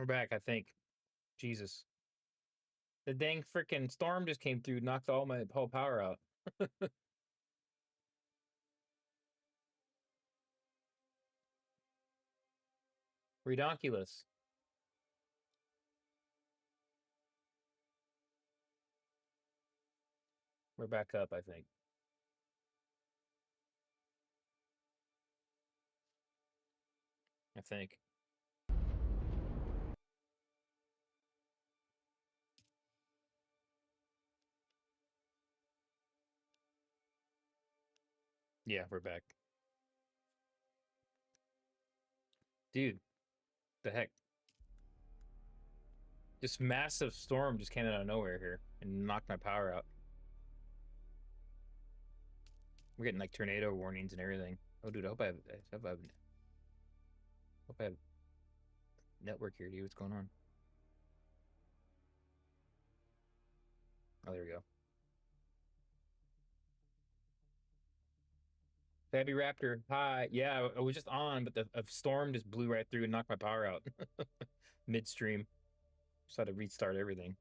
We're back, I think. Jesus. The dang freaking storm just came through, knocked all my whole power out. Redonkulous. We're back up, I think. I think. Yeah, we're back. Dude, the heck? This massive storm just came out of nowhere here and knocked my power out. We're getting like tornado warnings and everything. Oh, dude, I hope I have network here, dude. What's going on? Oh, there we go. Fabby Raptor, hi. Yeah, I was just on, but a storm just blew right through and knocked my power out midstream. So I had to restart everything.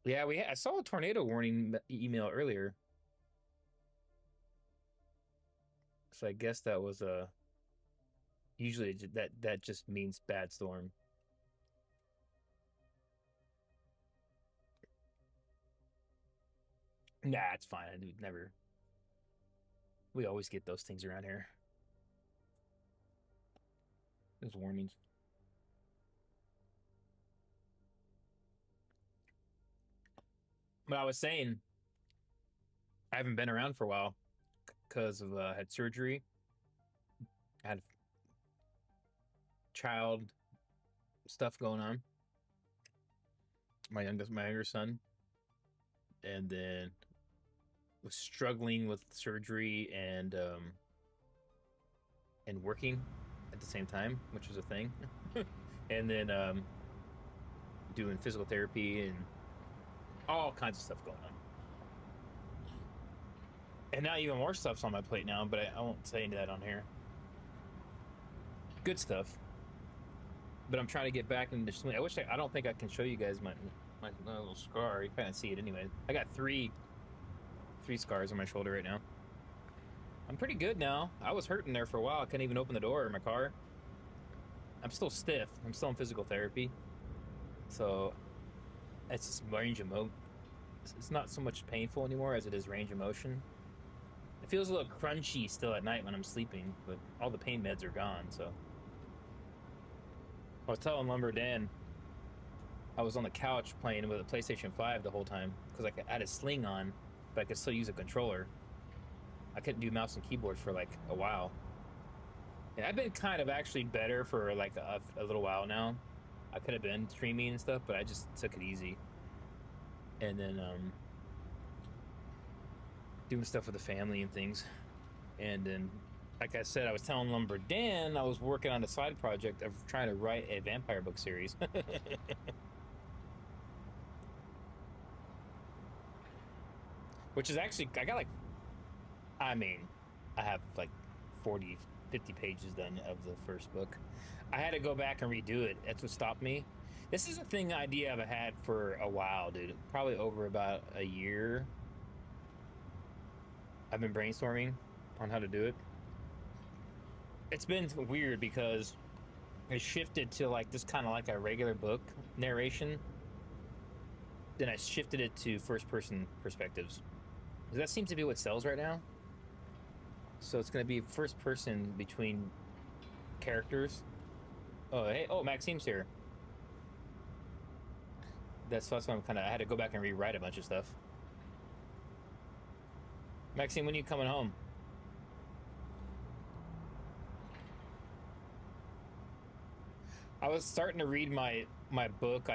Yeah, I saw a tornado warning email earlier. So I guess that was a usually that just means bad storm. Nah, it's fine. I do never. We always get those things around here. Those warnings. But I was saying, I haven't been around for a while because of had surgery. I had child stuff going on. My younger son, and then was struggling with surgery and working at the same time, which was a thing. And then doing physical therapy and all kinds of stuff going on. And now even more stuff's on my plate now, but I won't say any of that on here. Good stuff. But I'm trying to get back into swimming. I don't think I can show you guys my little scar. You can't see it anyway. I got three scars on my shoulder right now. I'm pretty good now. I was hurting there for a while. I couldn't even open the door in my car. I'm still stiff. I'm still in physical therapy. So it's just range of motion. It's not so much painful anymore as it is range of motion. It feels a little crunchy still at night when I'm sleeping, but all the pain meds are gone, so. I was telling Lumber Dan I was on the couch playing with a PlayStation 5 the whole time because I had a sling on, but I could still use a controller. I couldn't do mouse and keyboard for like a while. And I've been kind of actually better for like a little while now. I could have been streaming and stuff, but I just took it easy. And then doing stuff with the family and things. And then, like I said, I was telling Lumber Dan I was working on a side project of trying to write a vampire book series. Which is actually, I have like 40, 50 pages done of the first book. I had to go back and redo it. That's what stopped me. This is a idea I've had for a while, dude. Probably over about a year. I've been brainstorming on how to do it. It's been weird because it shifted to like just kind of like a regular book narration. Then I shifted it to first person perspectives. That seems to be what sells right now. So it's going to be first person between characters. Oh, hey, oh, Maxime's here. That's why I had to go back and rewrite a bunch of stuff. Maxime, when are you coming home? I was starting to read my book.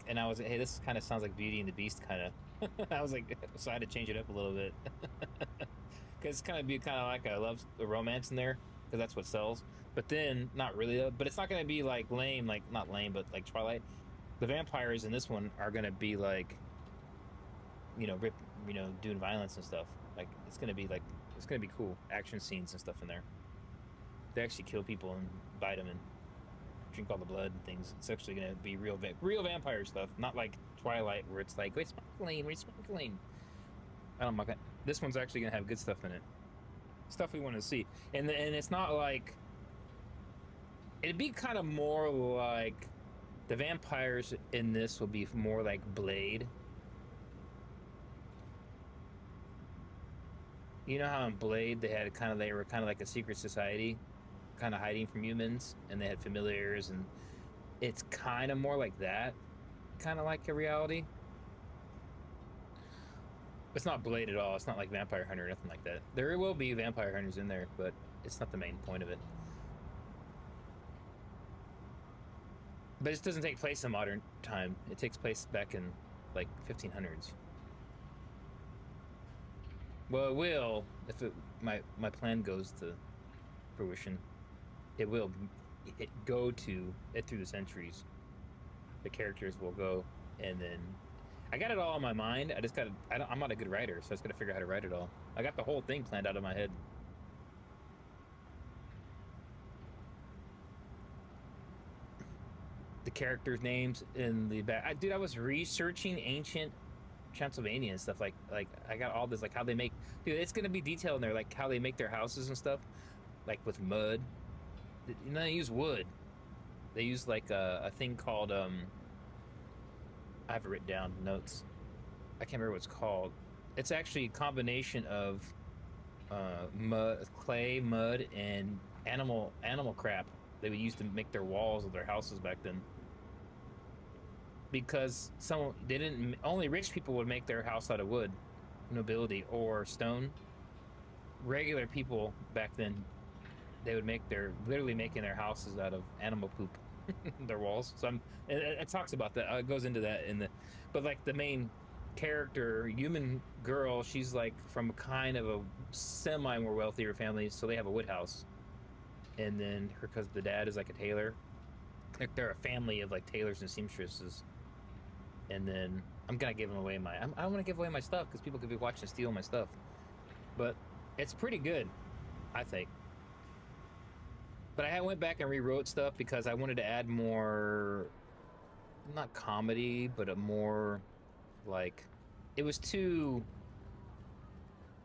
And I was like, hey, this kind of sounds like Beauty and the Beast, kind of. I was like, so I had to change it up a little bit because it's kind of like a romance in there because that's what sells. But then not really, but it's not going to be like lame, like not lame, but like Twilight. The vampires in this one are going to be like, doing violence and stuff. Like it's going to be cool action scenes and stuff in there. they actually kill people and bite them and drink all the blood and things. It's actually gonna be real vampire stuff, not like Twilight where it's like we're sparkling. I don't know. This one's actually gonna have good stuff in it, stuff we want to see, and it's not like it'd be kind of more like the vampires in this will be more like Blade. You know how in Blade they were kind of like a secret society, kind of hiding from humans, and they had familiars, and it's kind of more like that, kind of like a reality. It's not Blade at all. It's not like Vampire Hunter, nothing like that. There will be vampire hunters in there, but it's not the main point of it. But it doesn't take place in modern time. It takes place back in like 1500s. Well, it will if my plan goes to fruition. It will go to it through the centuries. The characters will go, and then I got it all in my mind. I just got I'm not a good writer, so I just got to figure out how to write it all. I got the whole thing planned out in my head. The characters' names in the back. Dude, I was researching ancient Transylvania and stuff. Like I got all this, like how they make. Dude, it's gonna be detailed in there, like how they make their houses and stuff, like with mud. You know, they use wood. They use like a thing called I have it written down notes. I can't remember what it's called. It's actually a combination of mud, clay, mud, and animal crap they would use to make their walls of their houses back then. Because only rich people would make their house out of wood, nobility, or stone. Regular people back then, they would literally making their houses out of animal poop, their walls. So it talks about that. It goes into that but like the main character, human girl, she's like from kind of a semi more wealthier family, so they have a wood house. And then because the dad is like a tailor, like they're a family of like tailors and seamstresses. And then I'm gonna give them away I don't want to give away my stuff because people could be watching steal my stuff. But it's pretty good, I think. But I went back and rewrote stuff because I wanted to add more, not comedy, but a more like, it was too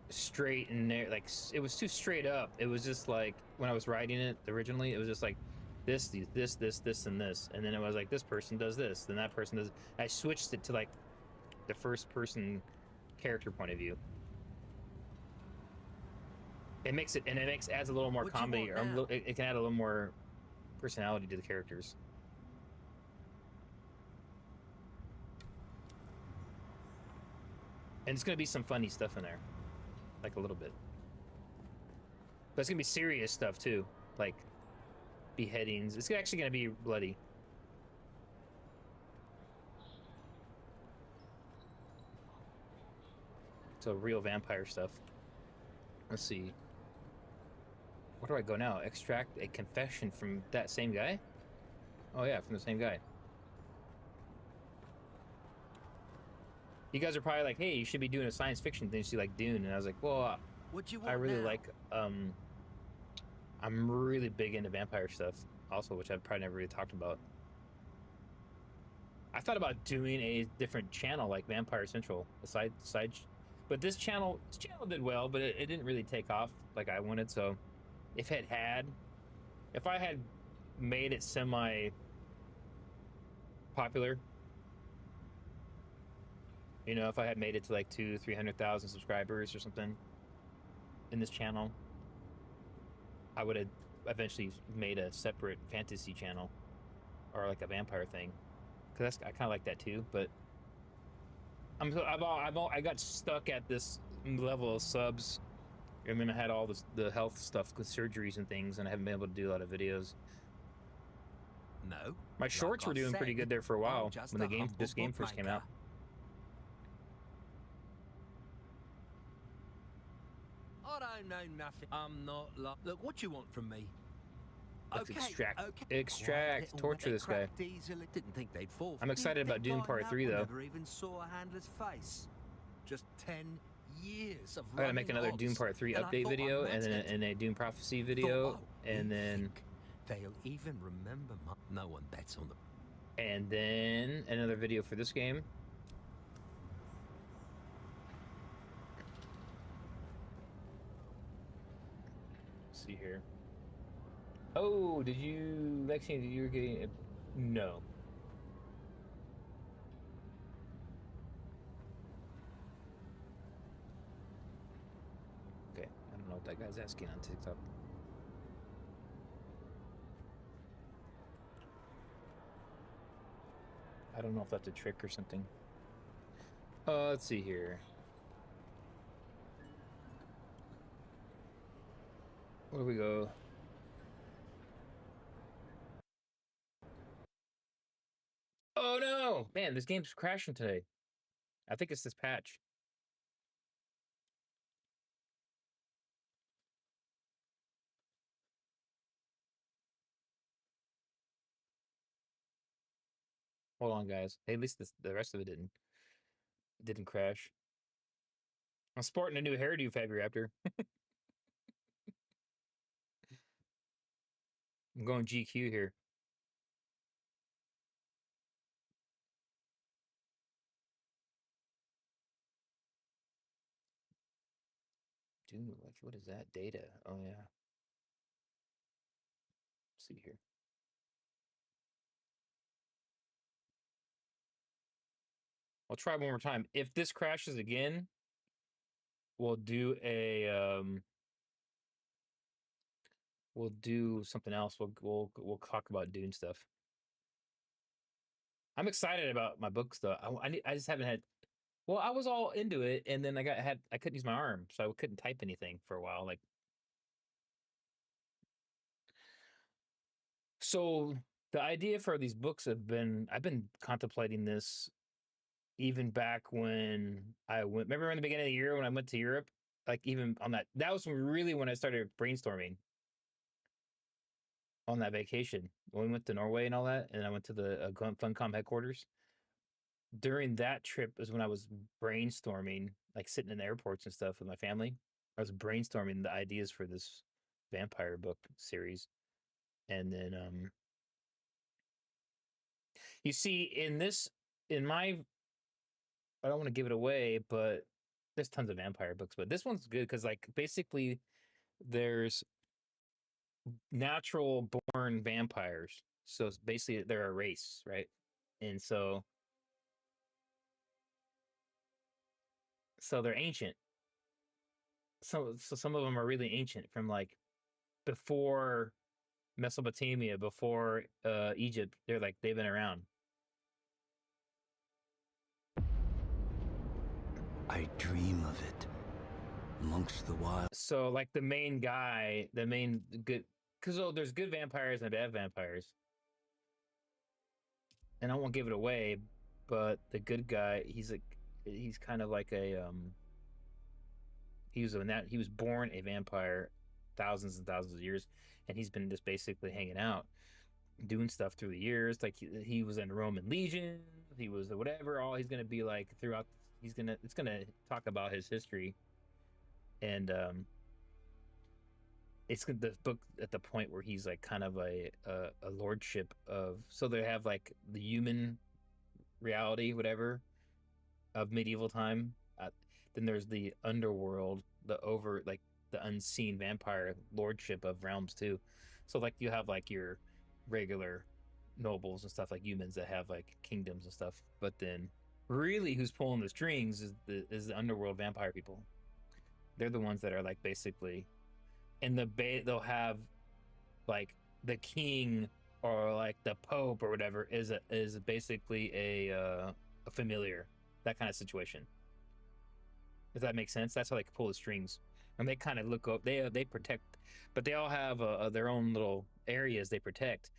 straight and like it was too straight up. It was just like when I was writing it originally, it was just like this, and this, and then it was like this person does this, then that person does. I switched it to like the first person character point of view. It makes it, and adds a little more comedy, or it can add a little more personality to the characters. And it's gonna be some funny stuff in there, like a little bit. But it's gonna be serious stuff too, like beheadings. It's actually gonna be bloody. So real vampire stuff. Let's see. Where do I go now? Extract a confession from that same guy? Oh yeah, from the same guy. You guys are probably like, hey, you should be doing a science fiction thing, so you like Dune. And I was like, well, I really like, I'm really big into vampire stuff also, which I've probably never really talked about. I thought about doing a different channel like ArrakisCentral, but this channel did well, but it didn't really take off like I wanted. So if I had made it semi popular, you know, if I had made it to like 200,000-300,000 subscribers or something in this channel, I would have eventually made a separate fantasy channel or like a vampire thing, because I kind of like that too. But I got stuck at this level of subs. I mean, I had all the health stuff with surgeries and things, and I haven't been able to do a lot of videos. No, my shorts were doing pretty good there for a while when this game first came out. I don't know nothing. I'm not like. Look, what you want from me? Let's extract, torture this guy. Didn't think they'd fall. I'm excited about Dune Part 3 though. Never even saw a handler's face. Just 10 years of I gotta make running another odds, Dune Part 3 and I update thought video, I and then mattered. and a Dune Prophecy Thought, video, oh, and we then think they'll even remember no one bets on the... another video for this game. Let's see here. Oh, did you, Lexi, did you getting a... No. Okay, I don't know what that guy's asking on TikTok. I don't know if that's a trick or something. Let's see here. Where do we go? Oh no! Man, this game's crashing today. I think it's this patch. Hold on, guys. Hey, at least the rest of it didn't crash. I'm sporting a new hairdo, Fabry Raptor. I'm going GQ here. Dude, what is that? Data. Oh yeah. Let's see here. I'll try one more time. If this crashes again, we'll do a we'll do something else. We'll talk about Dune stuff. I'm excited about my books though. I just haven't had. Well, I was all into it, and then I couldn't use my arm, so I couldn't type anything for a while. Like, so the idea for these books I've been contemplating this even back when I went. Remember in the beginning of the year when I went to Europe? Like even on that was really when I started brainstorming on that vacation when we went to Norway and all that, and I went to the Funcom headquarters. During that trip is when I was brainstorming, like sitting in the airports and stuff with my family. I was brainstorming the ideas for this vampire book series, and then you see in my, I don't want to give it away, but there's tons of vampire books, but this one's good because like basically there's natural born vampires. So it's basically they're a race, right? And so they're ancient. So some of them are really ancient from like before Mesopotamia, before Egypt. They're like they've been around. I dream of it amongst the wild. So like the main guy, the main good, because there's good vampires and bad vampires, and I won't give it away, but the good guy, he's kind of like a he was born a vampire thousands and thousands of years, and he's been just basically hanging out doing stuff through the years. Like he was in Roman legion, he was whatever. All he's gonna be like throughout. It's gonna talk about his history, and it's the book at the point where he's like kind of a lordship of. So they have like the human reality, whatever, of medieval time. Then there's the underworld, the unseen vampire lordship of realms too. So like you have like your regular nobles and stuff like humans that have like kingdoms and stuff, but then really who's pulling the strings is the underworld vampire people. They're the ones that are like basically in they'll have like the king or like the pope or whatever is basically a familiar, that kind of situation. If that makes sense, that's how they can pull the strings, and they kind of look up. They protect, but they all have their own little areas they protect.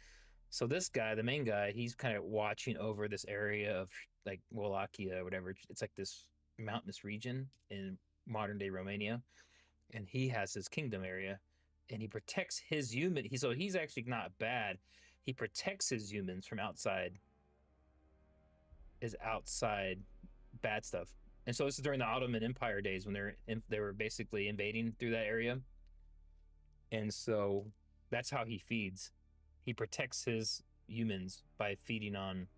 So this guy, the main guy, he's kind of watching over this area of like Wallachia or whatever. It's like this mountainous region in modern day Romania, and he has his kingdom area, and he protects his human. So he's actually not bad. He protects his humans from outside bad stuff. And so this is during the Ottoman Empire days when they were basically invading through that area. And so that's how he feeds. He protects his humans by feeding on.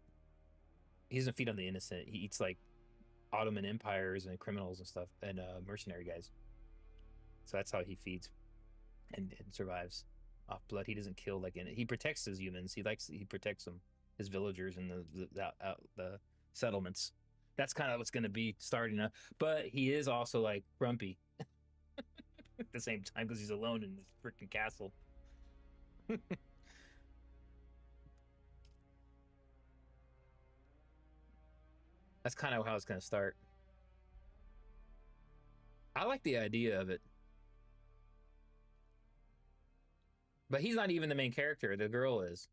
He doesn't feed on the innocent. He eats like Ottoman empires and criminals and stuff and mercenary guys. So that's how he feeds and survives off blood. He doesn't kill like in it. He protects his humans. He protects them, his villagers and the settlements. That's kind of what's going to be starting up. But he is also like grumpy at the same time because he's alone in this freaking castle. That's kind of how it's going to start. I like the idea of it. But he's not even the main character. The girl is.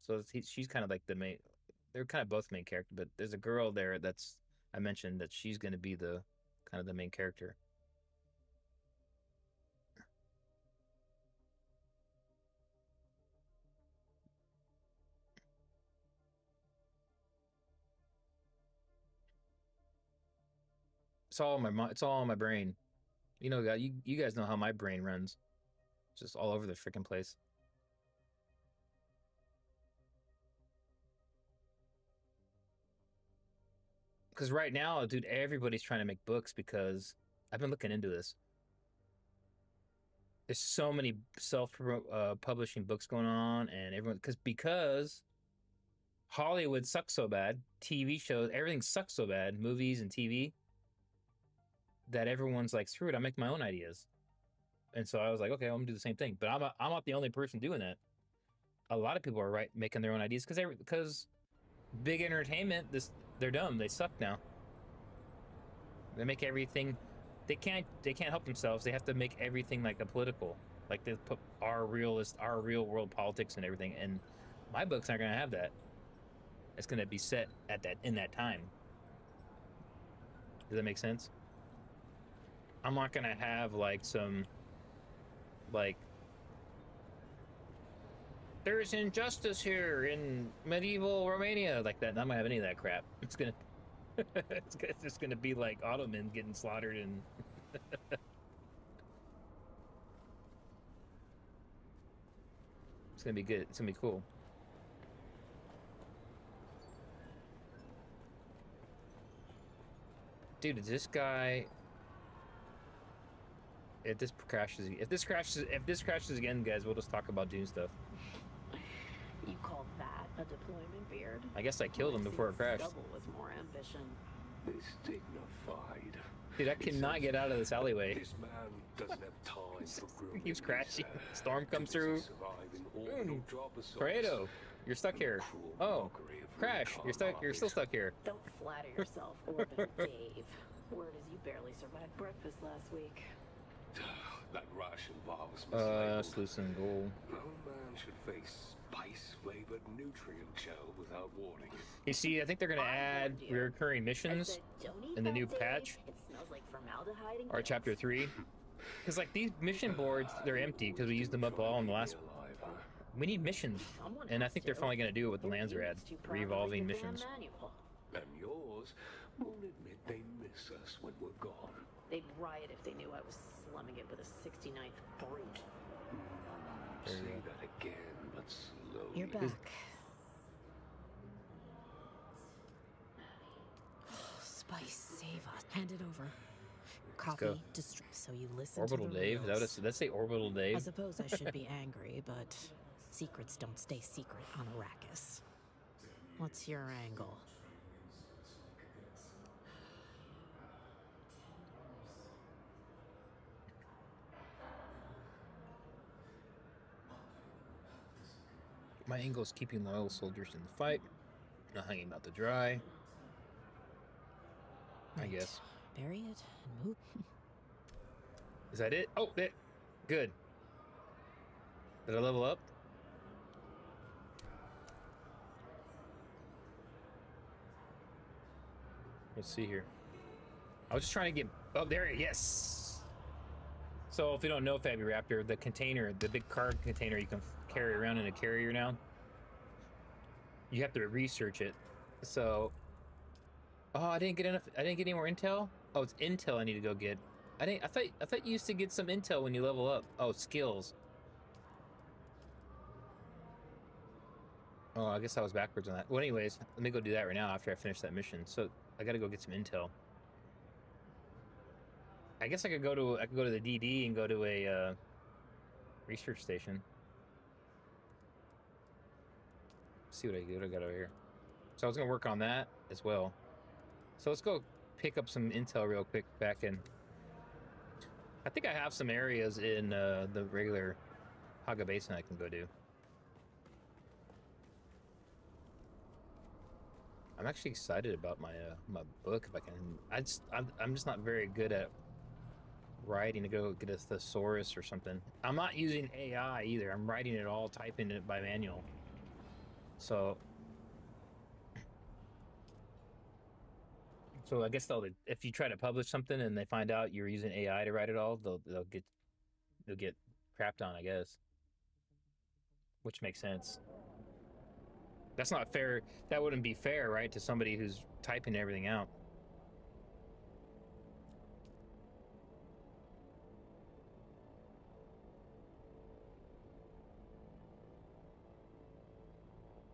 So she's kind of like the main. They're kind of both main character, but there's a girl there that's I mentioned that she's going to be the kind of the main character. It's all in my it's all in my brain. You know, you guys know how my brain runs. It's just all over the freaking place. Because right now, dude, everybody's trying to make books because I've been looking into this. There's so many self-publishing books going on, and everyone because Hollywood sucks so bad, TV shows, everything sucks so bad, movies and TV, that everyone's like, screw it, I'll make my own ideas. And so I was like, okay, I'm gonna do the same thing. But I'm not the only person doing that. A lot of people are making their own ideas because big entertainment, they're dumb. They suck now. They make everything. They can't help themselves. They have to make everything like a political, like they put our real world politics and everything. And my books aren't gonna have that. It's gonna be set in that time. Does that make sense? I'm not gonna have like some like there's injustice here in medieval Romania like that. I'm not gonna have any of that crap. It's gonna it's just gonna be like Ottomans getting slaughtered and it's gonna be good. It's gonna be cool. Dude, is this guy if this crashes again, guys, we'll just talk about Dune stuff. You call that a deployment beard? I guess I killed him before it crashed. Double with more ambition. It's dignified. Dude, I cannot get out of this alleyway. This man doesn't have time for grooming. Keeps crashing. Storm comes through. Pareto, you're stuck here. Oh, crash. You're still stuck here. Don't flatter yourself, Orbital Dave. Word is you barely survived breakfast last week. That ration bar was mislabeled. Sluice and gold. No man should face spice-flavored nutrient gel without warning. You see, I think they're gonna add recurring missions in the new patch, It smells like formaldehyde or chapter 3. Because like these mission boards, they're empty because we used them up all in the last. We need missions, and I think they're finally gonna do it with the Landsrad, revolving missions. And yours won't admit they miss us when we're gone. They'd riot if they knew I was slumming it with a 69th brute. Say that again, but slowly. You're back. Spice, save us. Hand it over. Copy, destroy. So you listen Orbital to the Dave? rules. Let's say Orbital Dave. I suppose I should be angry, but secrets don't stay secret on Arrakis. What's your angle? My angle is keeping loyal soldiers in the fight, not hanging out to dry. I guess. Bury it and move. Is that it? Oh, good. Did I level up? Let's see here. I was just trying to get. Oh, there. Yes. So if you don't know, Fabby Raptor, the container, the big card container you can carry around in a carrier now, you have to research it. So Oh, I didn't get enough. I didn't get any more intel. Oh, it's intel I need to go get. I didn't. I thought you used to get some intel when you level up. Oh, skills. Oh, I guess I was backwards on that. Well, anyways, let me go do that right now after I finish that mission. So I gotta go get some intel. I guess I could go to the DD and go to a research station. See what I got over here. So I was gonna work on that as well. So let's go pick up some intel real quick back in. I think I have some areas in the regular Haga Basin I can go do. I'm actually excited about my my book if I can. I'm just not very good at writing to go get a thesaurus or something. I'm not using AI either. I'm writing it all, typing it by manual. So I guess if you try to publish something and they find out you're using AI to write it all, they'll get crapped on, I guess. Which makes sense. That's not fair. That wouldn't be fair, right, to somebody who's typing everything out.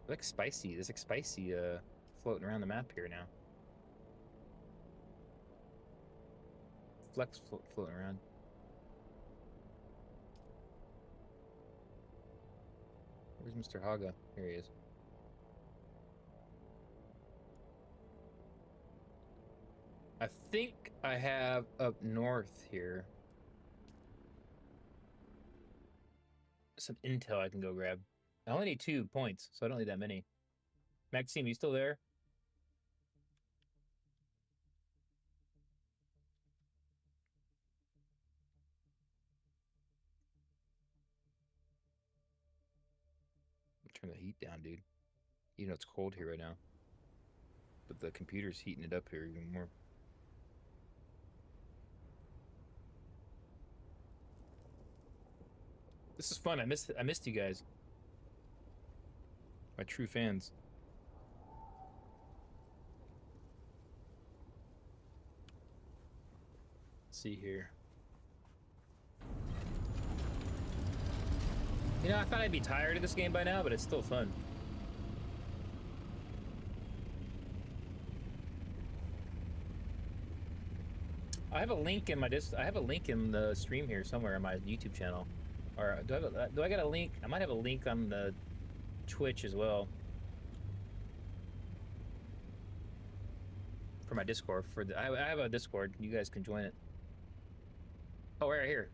It looks spicy. There's like spicy floating around the map here now. Flex floating around. Where's Mr. Haga? Here he is. I think I have up north here some intel I can go grab. I only need 2 points, so I don't need that many. Maxime, you still there? Turn the heat down, dude. You know it's cold here right now. But the computer's heating it up here even more. This is fun. I missed you guys. My true fans. Let's see here. You know, I thought I'd be tired of this game by now, but it's still fun. I have a link in my I have a link in the stream here somewhere on my YouTube channel. Or do I got a link? I might have a link on the Twitch as well. For my Discord. I have a Discord. You guys can join it. Oh, right here.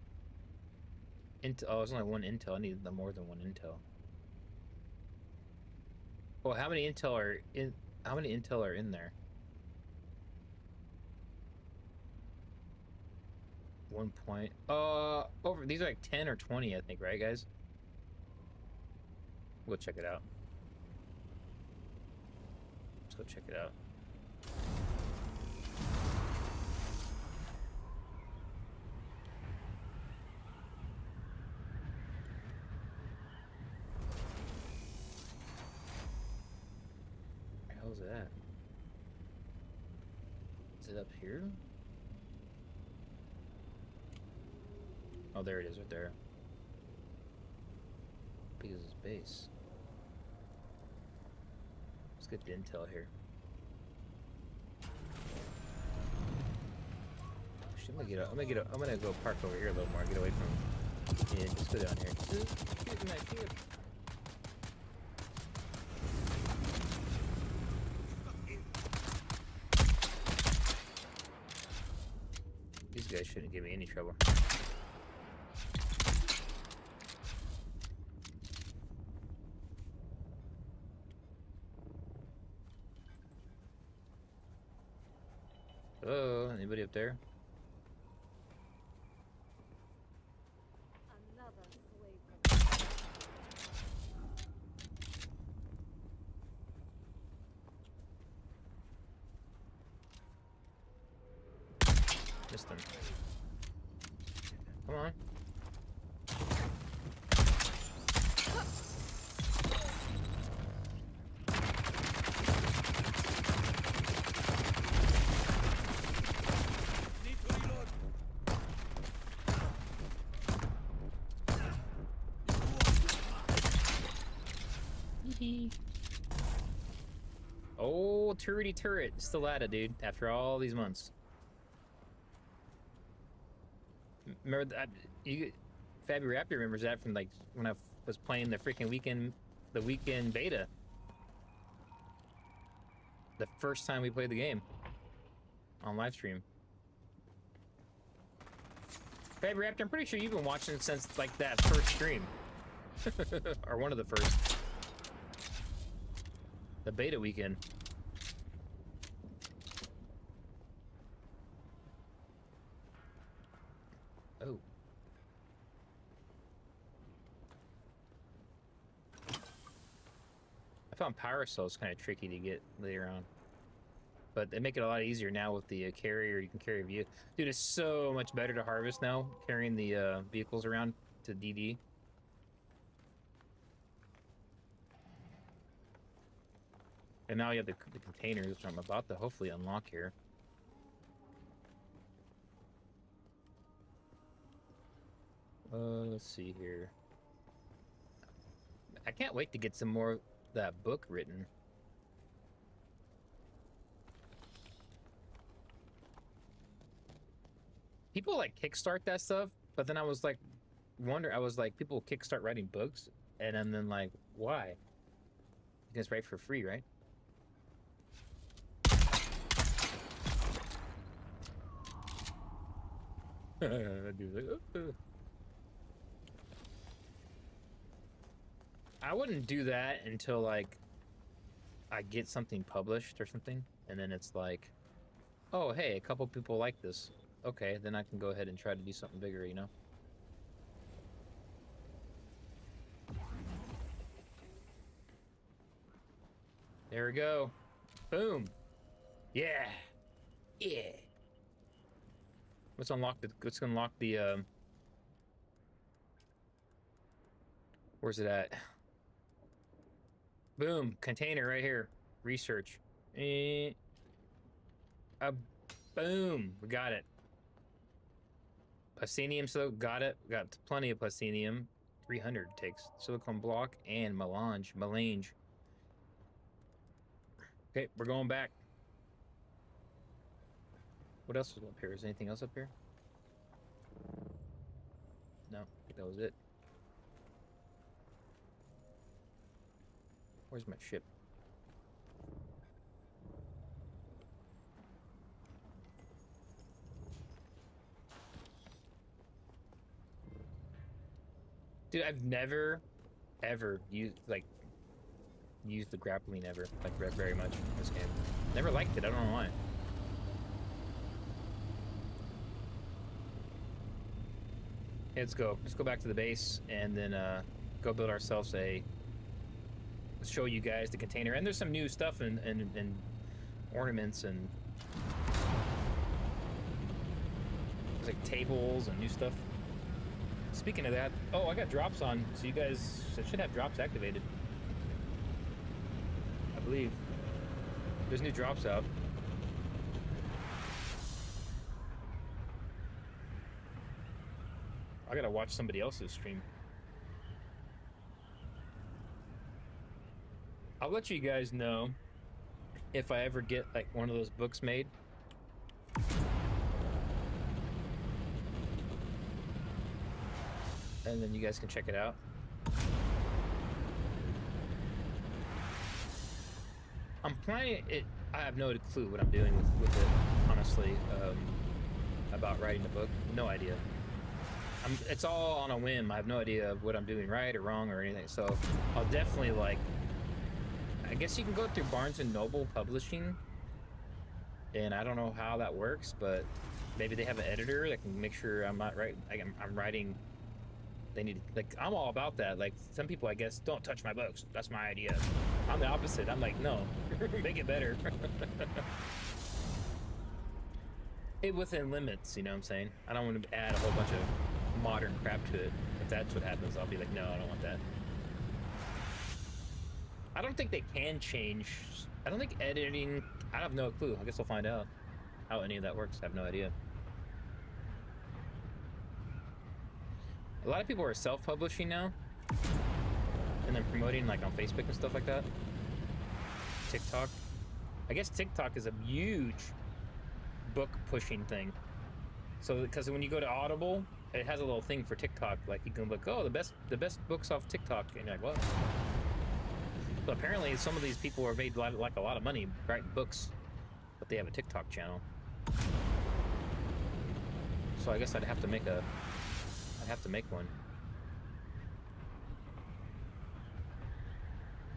Oh, there's only one intel. I need more than one intel. Oh, how many intel are in? How many intel are in there? 1 point. Over. These are like 10 or 20, I think, right, guys? We'll check it out. Let's go check it out. Where the hell is it at? Is it up here? Oh, there it is, right there. How big is this base? Let's get the intel here. I'm gonna go park over here a little more. Get away from. Yeah, just go down here. Shoot my shield. These guys shouldn't give me any trouble. Hello, anybody up there? Missed him. Come on. Oh, turrety turret. Still at it, dude. After all these months. Remember that? Fabby Raptor remembers that from like when I was playing the freaking weekend beta. The first time we played the game on live stream. Fabby Raptor, I'm pretty sure you've been watching since like that first stream. Or one of the first. The beta weekend. Oh. I found power cells kind of tricky to get later on. But they make it a lot easier now with the carrier. You can carry a vehicle. Dude, it's so much better to harvest now, carrying the vehicles around to DD. And now you have the containers, which I'm about to hopefully unlock here. Let's see here. I can't wait to get some more of that book written. People like kickstart that stuff, but then I was like, people kickstart writing books, and then like, why? You guys write for free, right? I wouldn't do that until like I get something published or something, and then it's like, oh hey, a couple people like this. Okay, then I can go ahead and try to do something bigger, you know? There we go. Boom. Yeah. Yeah. Let's unlock the where's it at? Boom, container right here. Research. Boom, we got it. Plasinium, so got it. Got plenty of plasinium. 300 takes. Silicon block and melange. Okay, we're going back. What else was up here? Is there anything else up here? No, I think that was it. Where's my ship? Dude, I've never, ever used the grappling ever, like very much in this game. Never liked it, I don't know why. Okay, let's go. Let's go back to the base and then go build ourselves let's show you guys the container. And there's some new stuff and ornaments and there's like tables and new stuff. Speaking of that, oh, I got drops on, so you guys should have drops activated. I believe. There's new drops out. I gotta watch somebody else's stream. I'll let you guys know if I ever get like one of those books made. And then you guys can check it out. I'm planning it. I have no clue what I'm doing with it, honestly, about writing the book. No idea. It's all on a whim. I have no idea of what I'm doing right or wrong or anything. So I'll definitely I guess you can go through Barnes & Noble Publishing. And I don't know how that works, but maybe they have an editor that can make sure I'm not right. I'm writing. They need, I'm all about that. Like, some people, I guess, don't touch my books. That's my idea. I'm the opposite. I'm like, no, make it better. It within limits, you know what I'm saying? I don't want to add a whole bunch of modern crap to it. If that's what happens, I'll be like, no, I don't want that. I don't think they can change. I don't think editing, I have no clue. I guess we'll find out how any of that works. I have no idea. A lot of people are self-publishing now, and then promoting like on Facebook and stuff like that. TikTok. I guess TikTok is a huge book pushing thing. So because when you go to Audible, it has a little thing for TikTok. Like you can look, oh, the best books off TikTok, and you're like, what? So apparently, some of these people are made like a lot of money writing books, but they have a TikTok channel. So I guess I'd have to make one.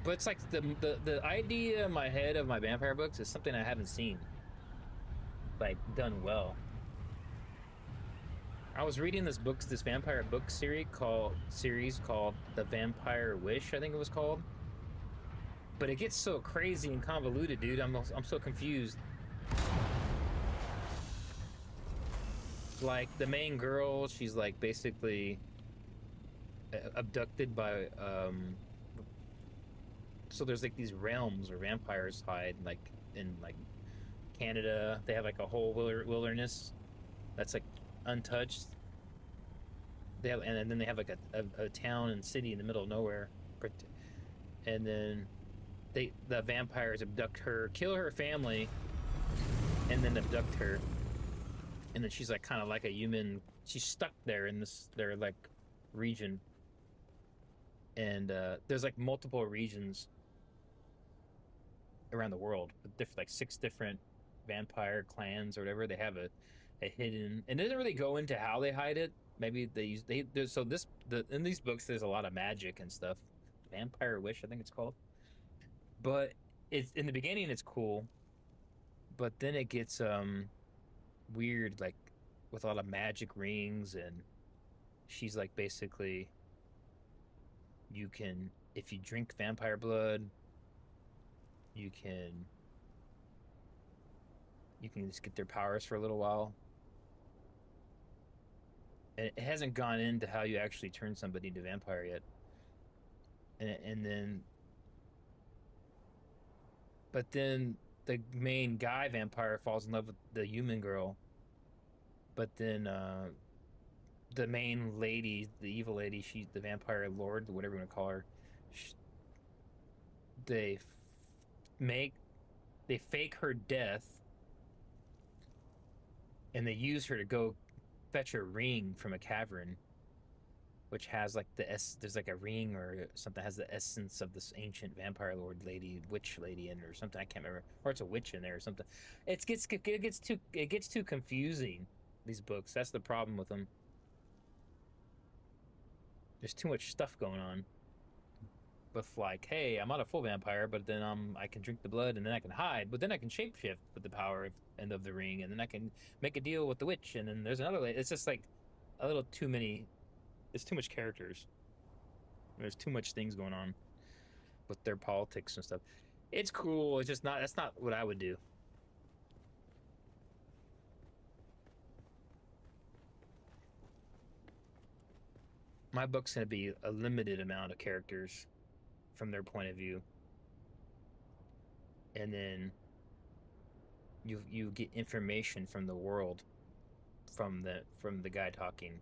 But it's like the idea in my head of my vampire books is something I haven't seen, like, done well. I was reading this vampire book series called The Vampire Wish, I think it was called. But it gets so crazy and convoluted, dude. I'm so confused. Like, the main girl, she's like basically abducted by so there's like these realms where vampires hide, like in like Canada. They have like a whole wilderness that's like untouched. They have, and then they have like a town and city in the middle of nowhere. And then the vampires abduct her, kill her family, and then abduct her. And then she's like kind of like a human. She's stuck there in their like region. And there's like multiple regions around the world with like 6 different vampire clans or whatever. They have a hidden, and it doesn't really go into how they hide it. Maybe in these books there's a lot of magic and stuff. Vampire Wish, I think it's called. But it's in the beginning it's cool, but then it gets weird, like with a lot of magic rings, and she's like basically you can, if you drink vampire blood, you can just get their powers for a little while. And it hasn't gone into how you actually turn somebody into vampire yet. And then, but then the main guy vampire falls in love with the human girl. But then the main lady, the evil lady, she's the vampire lord, whatever you want to call her. They fake her death, and they use her to go fetch a ring from a cavern, which has like there's like a ring or something that has the essence of this ancient vampire lord lady, witch lady in it or something. I can't remember, or it's a witch in there or something. It gets too confusing, these books. That's the problem with them. There's too much stuff going on. With like, hey, I'm not a full vampire, but then I can drink the blood, and then I can hide, but then I can shapeshift with the power of the ring, and then I can make a deal with the witch, and then there's another way. It's just like a little too many. It's too much characters. There's too much things going on with their politics and stuff. It's cool. It's just not. That's not what I would do. My book's gonna be a limited amount of characters from their point of view, and then you get information from the world from the guy talking,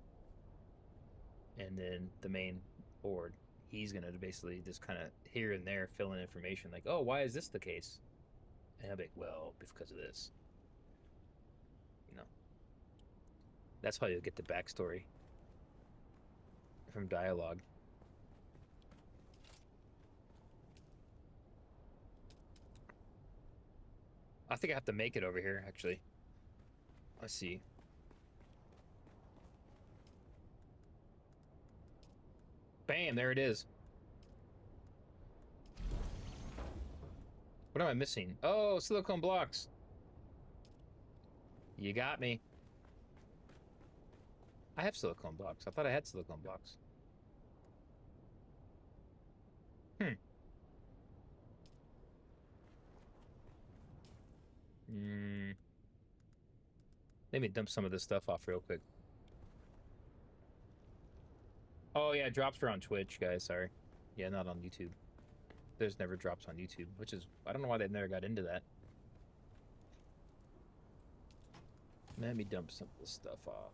and then the main lord, he's gonna basically just kind of here and there fill in information like, oh, why is this the case? And I'll be like, well, because of this. You know, that's how you'll get the backstory from dialogue. I think I have to make it over here, actually. Let's see. Bam, there it is. What am I missing? Oh, silicone blocks. You got me. I have silicone blocks. I thought I had silicone blocks. Let me dump some of this stuff off real quick. Oh, yeah, drops are on Twitch, guys. Sorry. Yeah, not on YouTube. There's never drops on YouTube, which is... I don't know why they never got into that. Let me dump some of this stuff off.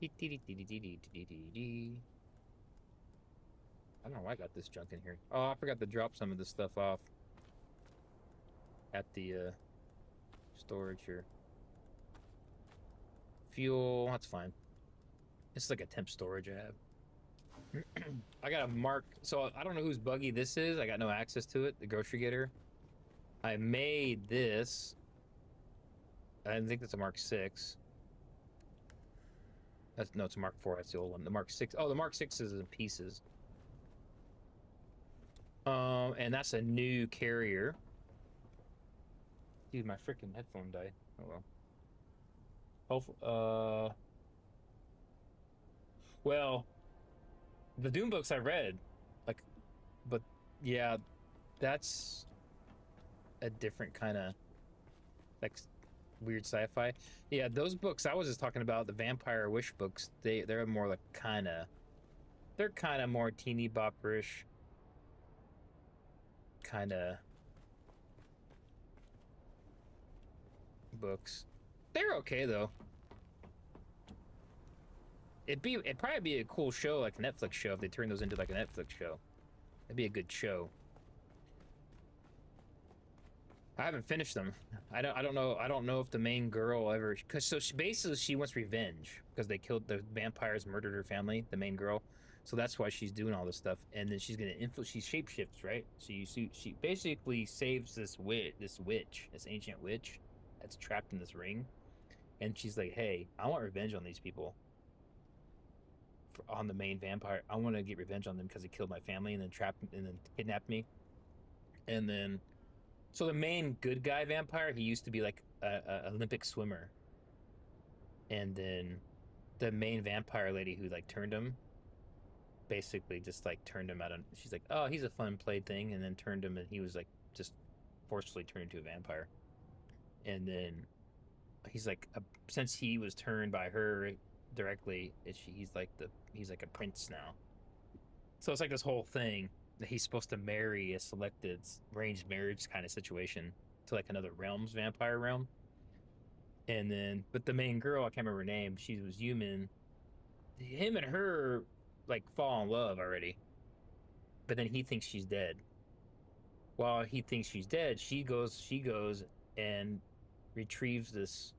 I don't know why I got this junk in here. Oh, I forgot to drop some of this stuff off. at the storage here. Fuel, that's fine. It's like a temp storage I have. I got a mark, so I don't know whose buggy this is. I got no access to it, the grocery getter. I made this. I think that's a Mark 6. No, it's a Mark 4, that's the old one. The Mark 6, oh, the Mark 6 is in pieces. And that's a new carrier. Dude, my freaking headphone died. Oh well. Hopefully, well, the Dune books I read, like, but yeah, that's a different kind of, like, weird sci-fi. Yeah, those books I was just talking about, the Vampire Wish books, they're more like they're kind of more teeny bopperish, kind of books. They're okay though. It'd probably be a cool show, like a Netflix show, if they turn those into like a Netflix show. It'd be a good show. I haven't finished them. I don't know if the main girl ever, because so she wants revenge because they killed the vampires, murdered her family, the main girl. So that's why she's doing all this stuff, and then she's gonna she shapeshifts, right? So she basically saves this ancient witch that's trapped in this ring, and she's like, hey, I want revenge on these people, on the main vampire. I want to get revenge on them because they killed my family and then kidnapped me. And then, so the main good guy vampire, he used to be like a Olympic swimmer, and then the main vampire lady who like turned him, basically just like turned him out on, she's like, oh, he's a fun plaything, and then turned him, and he was like just forcefully turned into a vampire. And then he's like, since he was turned by her directly, he's like a prince now. So it's like this whole thing that he's supposed to marry a selected arranged marriage kind of situation to like another realm's vampire realm. And then, but the main girl, I can't remember her name, she was human. Him and her like fall in love already, but then he thinks she's dead. While he thinks she's dead, she goes and retrieves this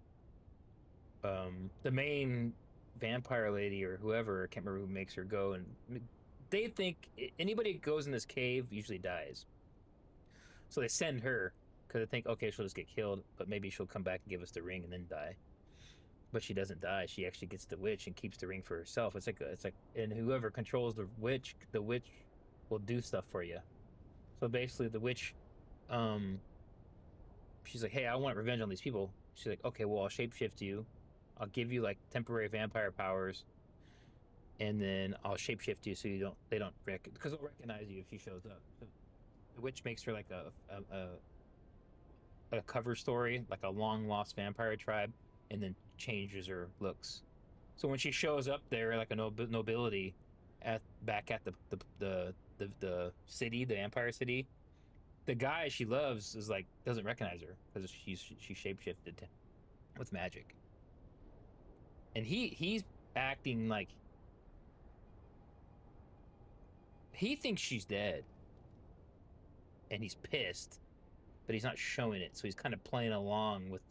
the main vampire lady or whoever, I can't remember who makes her go, and they think anybody who goes in this cave usually dies. So they send her because they think, okay, she'll just get killed, but maybe she'll come back and give us the ring and then die. But she doesn't die. She actually gets the witch and keeps the ring for herself. It's like, and whoever controls the witch will do stuff for you. So basically, the witch, she's like, hey, I want revenge on these people. She's like, okay, well, I'll shapeshift you. I'll give you like temporary vampire powers, and then I'll shapeshift you so they don't because they'll recognize you if she shows up. So the witch makes her like a cover story, like a long lost vampire tribe, and then changes her looks. So when she shows up there, like a nobility, back at the city, the vampire city, the guy she loves is like doesn't recognize her because she shapeshifted with magic. And he's acting like he thinks she's dead, and he's pissed, but he's not showing it. So he's kind of playing along with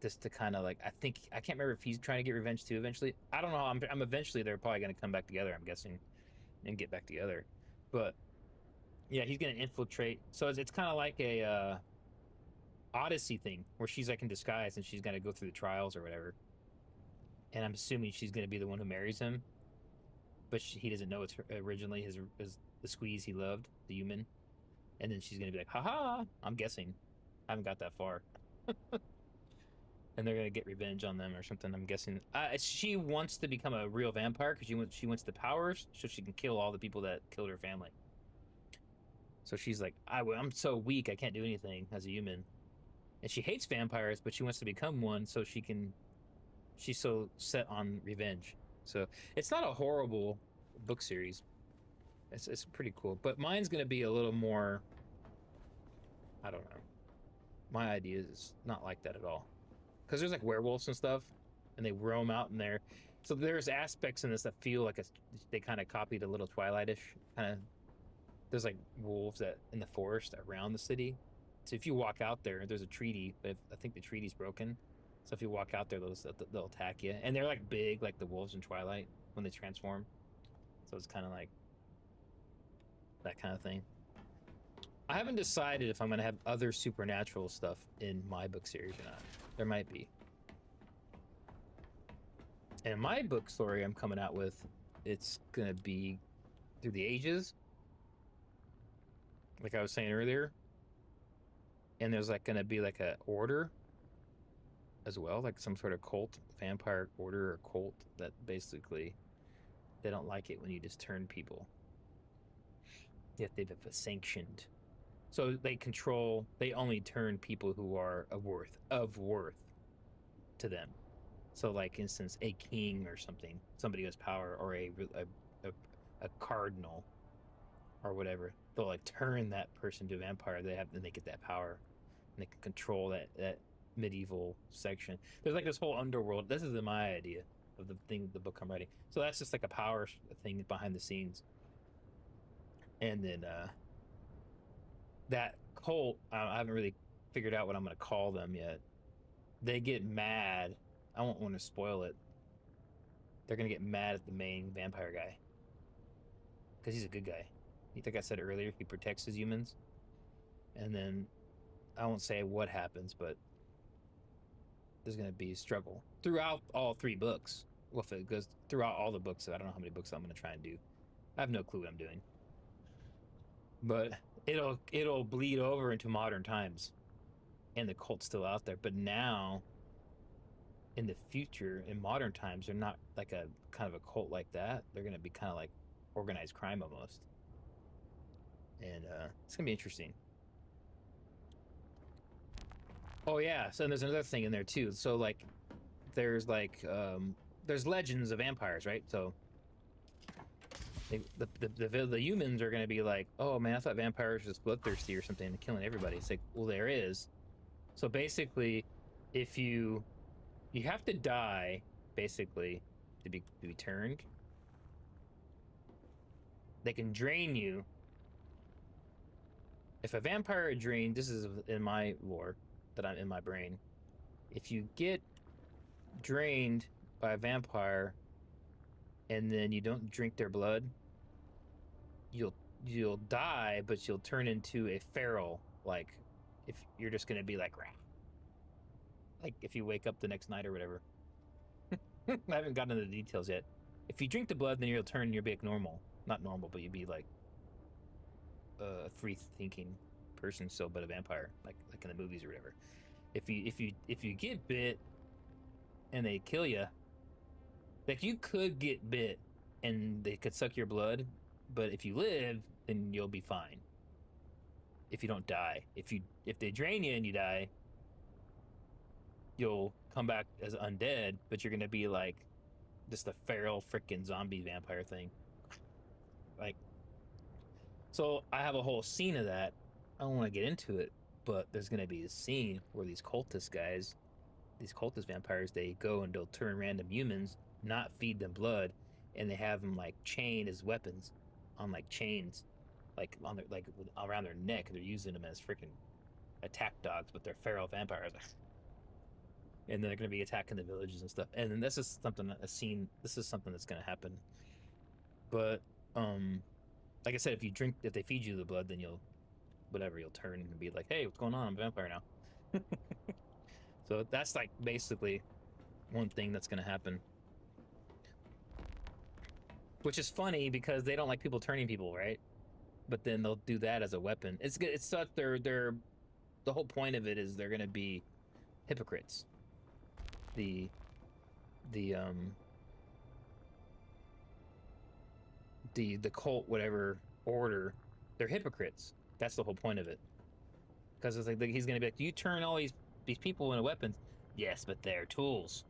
this to kind of like, I can't remember if he's trying to get revenge too eventually. I don't know. I'm eventually they're probably going to come back together, I'm guessing, and get back together. But yeah, he's going to infiltrate. So it's kind of like a Odyssey thing where she's like in disguise and she's going to go through the trials or whatever. And I'm assuming she's going to be the one who marries him, but he doesn't know it's originally his the squeeze he loved, the human. And then she's going to be like, haha, I'm guessing. I haven't got that far. And they're going to get revenge on them or something, I'm guessing. She wants to become a real vampire because she wants the powers so she can kill all the people that killed her family. So she's like, I'm so weak, I can't do anything as a human. And she hates vampires, but she wants to become one so she's so set on revenge. So it's not a horrible book series. It's pretty cool. But mine's going to be a little more, I don't know. My idea is not like that at all. Because there's like werewolves and stuff, and they roam out in there. So there's aspects in this that feel like they kind of copied a little Twilight-ish kind of. There's like wolves that in the forest around the city. So if you walk out there, there's a treaty, but I think the treaty's broken. So if you walk out there, they'll attack you, and they're like big, like the wolves in Twilight when they transform. So it's kind of like that kind of thing. I haven't decided if I'm gonna have other supernatural stuff in my book series or not. There might be. And my book story I'm coming out with, it's gonna be through the ages, like I was saying earlier. And there's like gonna be like a order as well, like some sort of cult, vampire order or cult that basically they don't like it when you just turn people. Yet they've sanctioned. So they only turn people who are of worth to them. So like instance, a king or something, somebody who has power, or a cardinal or whatever, they'll like turn that person to a vampire. Then they get that power, and they can control that medieval section. There's like this whole underworld. This is my idea of the book I'm writing. So that's just like a power thing behind the scenes. And then that cult, I haven't really figured out what I'm going to call them yet. They get mad. I won't want to spoil it. They're going to get mad at the main vampire guy because he's a good guy. Like I said earlier, he protects his humans. And then I won't say what happens, but there's going to be a struggle throughout all 3 books. Well, if it goes throughout all the books, I don't know how many books I'm going to try and do. I have no clue what I'm doing. But it'll bleed over into modern times, and the cult's still out there. But now, in the future, in modern times, they're not like a kind of a cult like that. They're going to be kind of like organized crime almost, and it's gonna be interesting. Oh yeah, so there's another thing in there too. So like, there's legends of vampires, right? So the humans are going to be like, oh man, I thought vampires were just bloodthirsty or something and killing everybody. It's like, well, there is. So basically, if you have to die basically to be turned. They can drain you. If a vampire drained, this is in my lore that I'm in my brain. If you get drained by a vampire and then you don't drink their blood, you'll die, but you'll turn into a feral. Like, if you're just gonna be like if you wake up the next night or whatever. I haven't gotten into the details yet. If you drink the blood, then you'll be like normal. Not normal, but you'll be like a free-thinking person, still, but a vampire, like in the movies or whatever. If you get bit and they kill you, like you could get bit and they could suck your blood, but if you live, then you'll be fine. If you don't die, if they drain you and you die, you'll come back as undead, but you're gonna be like just a feral freaking zombie vampire thing. Like, so I have a whole scene of that. I don't want to get into it, but there's gonna be a scene where these cultist vampires, they go and they'll turn random humans, not feed them blood, and they have them like chained as weapons on like chains, like on their around their neck. They're using them as freaking attack dogs, but they're feral vampires. And they're going to be attacking the villages and stuff. And this is something this is something that's going to happen. But like I said, if they feed you the blood, then you'll turn and be like, hey, what's going on? I'm a vampire now. So that's like basically one thing that's going to happen. Which is funny because they don't like people turning people, right? But then they'll do that as a weapon. It's such the whole point of it is they're going to be hypocrites. The cult, whatever order, they're hypocrites. That's the whole point of it. Because it's like he's gonna be like, you turn all these people into weapons. Yes, but they're tools.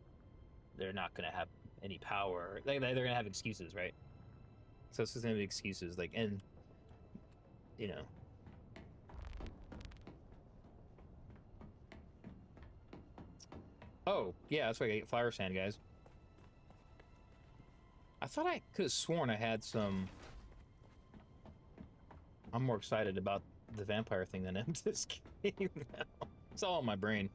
They're not gonna have any power. They're gonna have excuses, right? So it's just gonna be excuses, like, and you know. Oh, yeah, that's why I get flower sand, guys. I thought I could have sworn I had some. I'm more excited about the vampire thing than I'm this game now. It's all in my brain.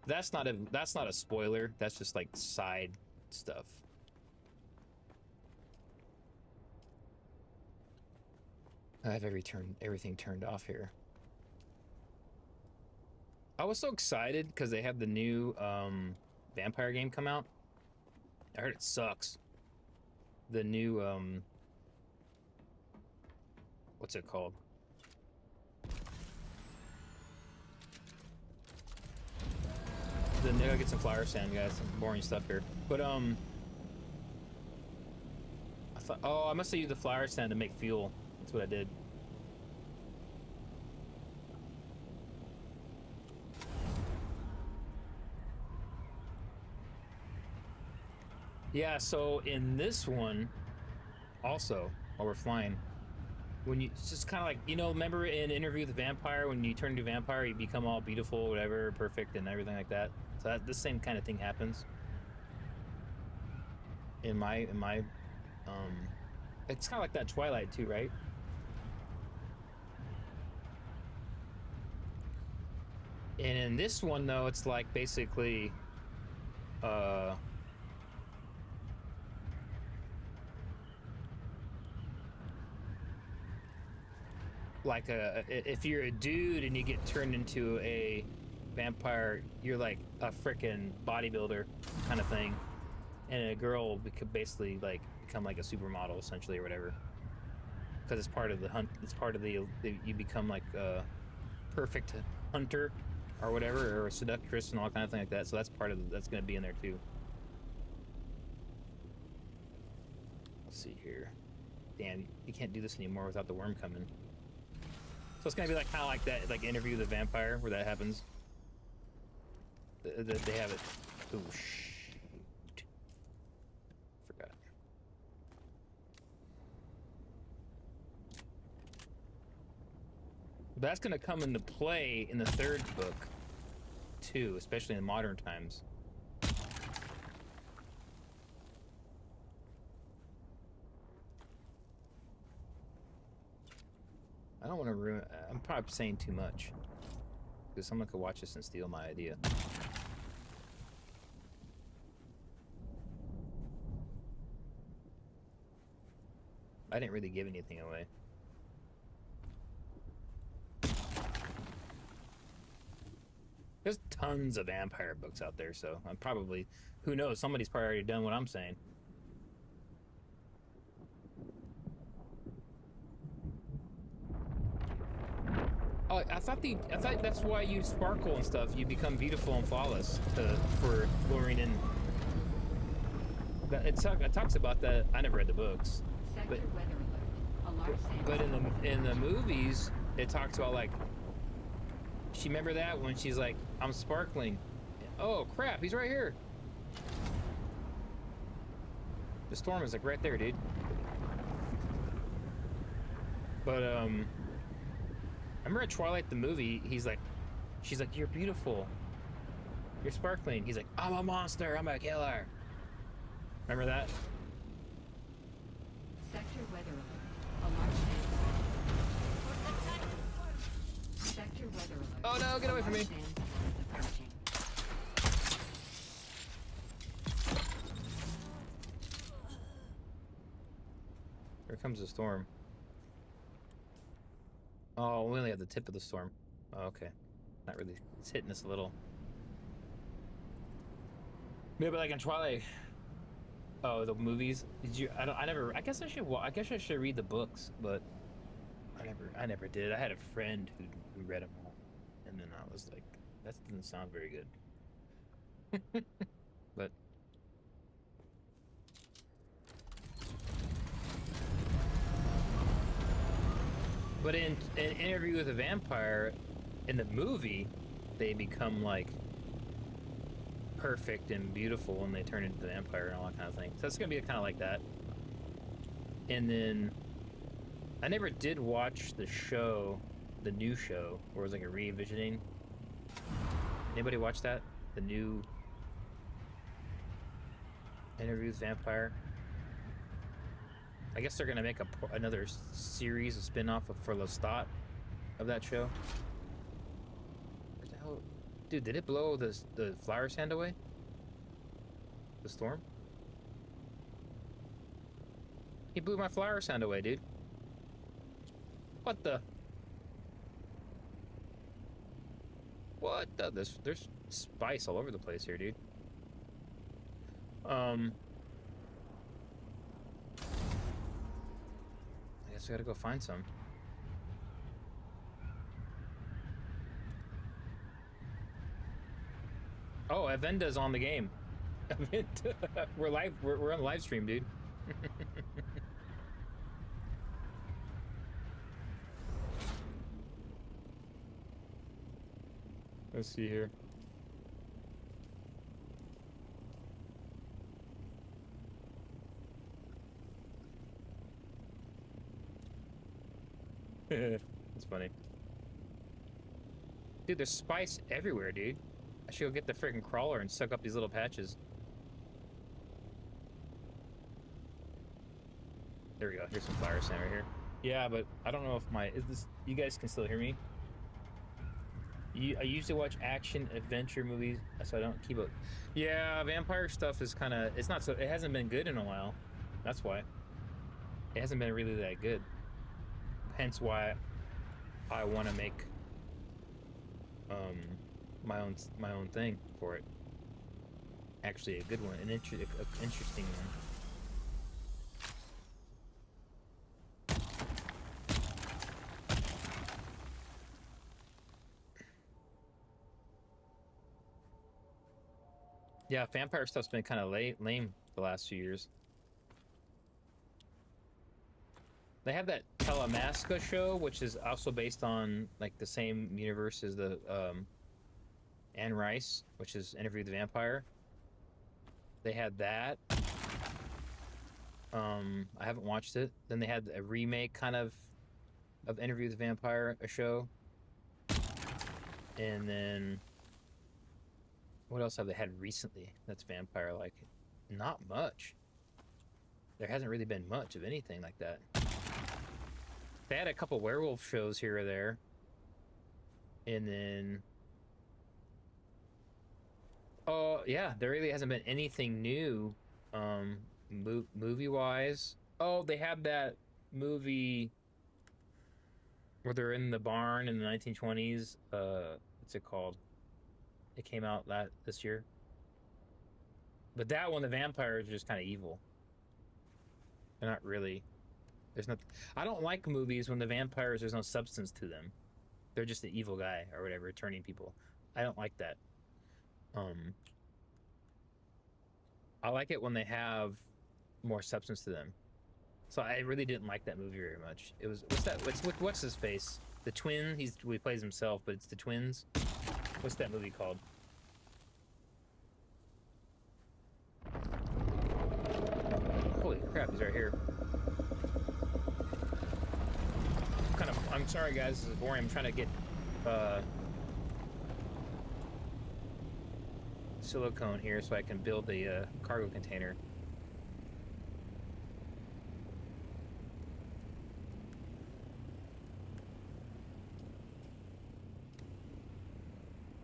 That's not a spoiler. That's just like side stuff. I have everything turned off here. I was so excited because they have the new vampire game come out. I heard it sucks. The new what's it called? I gotta get some flower sand, guys. Some boring stuff here. But I thought, oh, I must have used the flower sand to make fuel. That's what I did. Yeah, so in this one, also, while we're flying, when you, it's just kind of like, you know, remember in Interview with the Vampire, when you turn into a vampire, you become all beautiful, whatever, perfect, and everything like that. So that, the same kind of thing happens. It's kind of like that Twilight too, right? And in this one, though, it's like basically, like if you're a dude and you get turned into a vampire, you're like a frickin' bodybuilder kind of thing, and a girl could basically like become like a supermodel essentially or whatever, because it's part of the hunt. It's part of the you become like a perfect hunter or whatever, or a seductress and all kind of thing like that. So that's part of that's going to be in there too. Let's see here. Damn, you can't do this anymore without the worm coming. So it's gonna be like kind of like that, like Interview with the Vampire, where that happens. They have it. Oh shoot! Forgot. That's gonna come into play in the third book, too, especially in modern times. I don't want to ruin. I'm probably saying too much because someone could watch this and steal my idea. I didn't really give anything away. There's tons of vampire books out there, so I'm probably, who knows, somebody's probably already done what I'm saying. Oh, I thought that's why you sparkle and stuff. You become beautiful and flawless for luring in. It talks about that. I never read the books, but in the movies, it talks about like. She remember that when she's like, "I'm sparkling." Oh crap! He's right here. The storm is like right there, dude. But I remember at Twilight the movie, she's like, "You're beautiful. You're sparkling." He's like, "I'm a monster. I'm a killer." Remember that? Sector weather alert. Alarm stands. Sector weather alert. Oh no, get away from me. Here comes the storm. Oh, we only have the tip of the storm. Oh, okay. Not really. It's hitting us a little. Maybe like in Twilight. Oh, the movies. Did you? I guess I should. I guess I should read the books, but I never did. I had a friend who read them all, and then I was like, that doesn't sound very good. But in Interview with a Vampire, in the movie, they become like perfect and beautiful when they turn into the vampire and all that kind of thing. So it's gonna be kind of like that. And then I never did watch the show, the new show, where it was like a revisiting. Anybody watch that? The new Interviews Vampire. I guess they're gonna make another series, a spin-off for Lestat of that show. Where the hell, dude? Did it blow the flower sand away? The storm? He blew my flower sand away, dude. What the? What the? There's spice all over the place here, dude. I guess I gotta go find some. Oh, Avenda's on the game. We're live. We're on the live stream, dude. Let's see here. That's funny. Dude, there's spice everywhere, dude. I should go get the freaking crawler and suck up these little patches. There we go. Here's some flower sand right here. Yeah, but I don't know if you guys can still hear me? I usually watch action adventure movies, so I don't keep up. Yeah, vampire stuff is kind of, it hasn't been good in a while. That's why. It hasn't been really that good. Hence why I want to make my own thing for it. Actually, a good one, an interesting one. Yeah, vampire stuff's been kind of lame the last few years. They have that Telemasca show, which is also based on like the same universe as the Anne Rice, which is Interview with the Vampire. They had that. I haven't watched it. Then they had a remake kind of Interview with the Vampire, a show. And then what else have they had recently that's vampire like? Not much. There hasn't really been much of anything like that. They had a couple werewolf shows here or there. And then oh yeah, there really hasn't been anything new movie wise. Oh, they had that movie where they're in the barn in the 1920s. What's it called? It came out this year. But that one, the vampires are just kind of evil. They're not really. There's not. I don't like movies when the vampires, there's no substance to them. They're just the evil guy or whatever, turning people. I don't like that. I like it when they have more substance to them. So I really didn't like that movie very much. It was what's his face? The twin. He plays himself, but it's the twins. What's that movie called? Holy crap, he's right here. I'm sorry guys, this is boring. I'm trying to get silicone here so I can build a cargo container.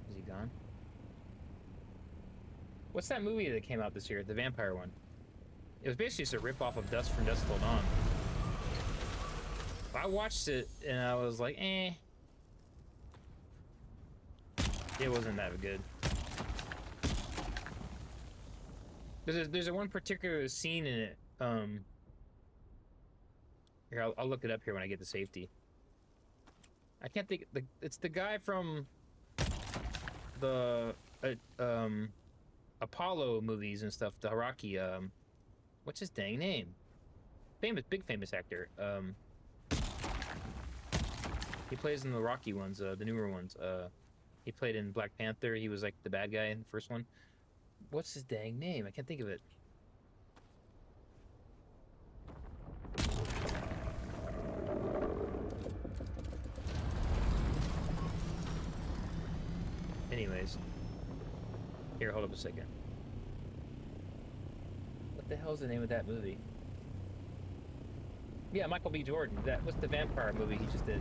Is he gone? What's that movie that came out this year? The vampire one. It was basically just a rip-off of Dusk from Dusk Till Dawn. I watched it and I was like, eh. It wasn't that good. There's a one particular scene in it. Here, I'll look it up here when I get to safety. I can't think. It's the guy from the Apollo movies and stuff. The Arrakis. What's his dang name? Big famous actor. He plays in the Rocky ones, the newer ones. He played in Black Panther. He was like the bad guy in the first one. What's his dang name? I can't think of it. Anyways. Here, hold up a second. the hell's the name of that movie? Yeah, Michael B. Jordan. What's the vampire movie he just did?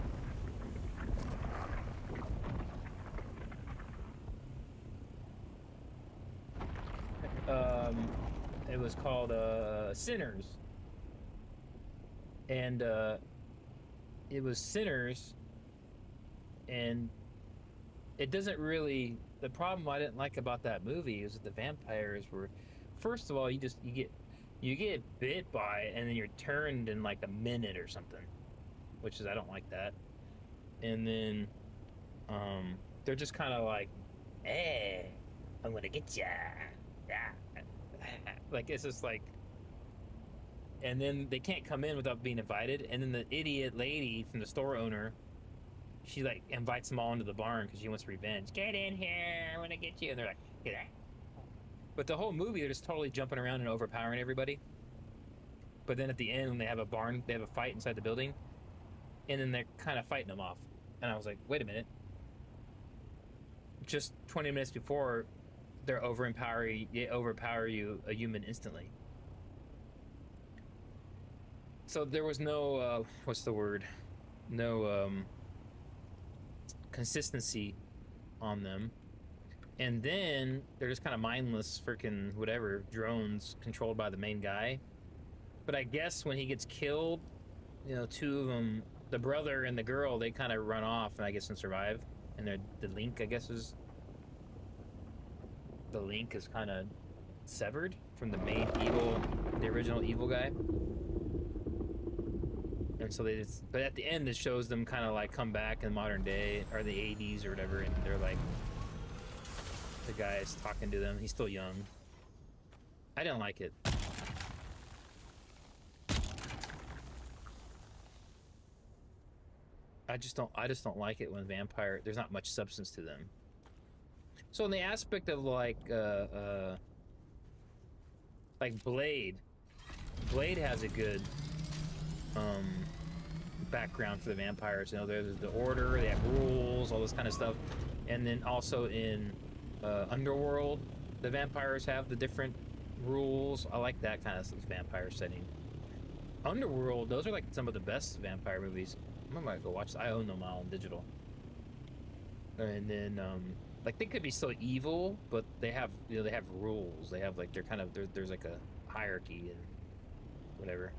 It was called Sinners, and it was Sinners, and it doesn't really. The problem I didn't like about that movie is that the vampires were, first of all, you get bit by it, and then you're turned in like a minute or something, which is I don't like that, and then they're just kind of like, hey, I'm gonna get ya. Like it's just like, and then they can't come in without being invited, and then the idiot lady from the store owner, she like invites them all into the barn because she wants revenge. Get in here, I want to get you. And they're like, get out. But the whole movie, they're just totally jumping around and overpowering everybody. But then at the end, when they have a fight inside the building, and then they're kind of fighting them off. And I was like, wait a minute. Just 20 minutes before, they overpower you, a human, instantly. So there was no what's the word? No consistency on them. And then they're just kind of mindless freaking whatever drones controlled by the main guy. But I guess when he gets killed, you know, two of them, the brother and the girl, they kind of run off and I guess and survive. And the link, I guess, is kind of severed from the main evil, the original evil guy. And so but at the end it shows them kind of like come back in modern day or the 80s or whatever, and they're like, the guy is talking to them. He's still young. I didn't like it. I just don't like it when there's not much substance to them. So in the aspect of like Blade has a good background for the vampires. You know, there's the order, they have rules, all this kind of stuff. And then also in Underworld, the vampires have the different rules. I like that kind of vampire setting. Underworld, those are like some of the best vampire movies. I might go watch. I own them all on digital. And then like they could be so evil, but they have, you know, they have rules. They have like there's like a hierarchy and whatever.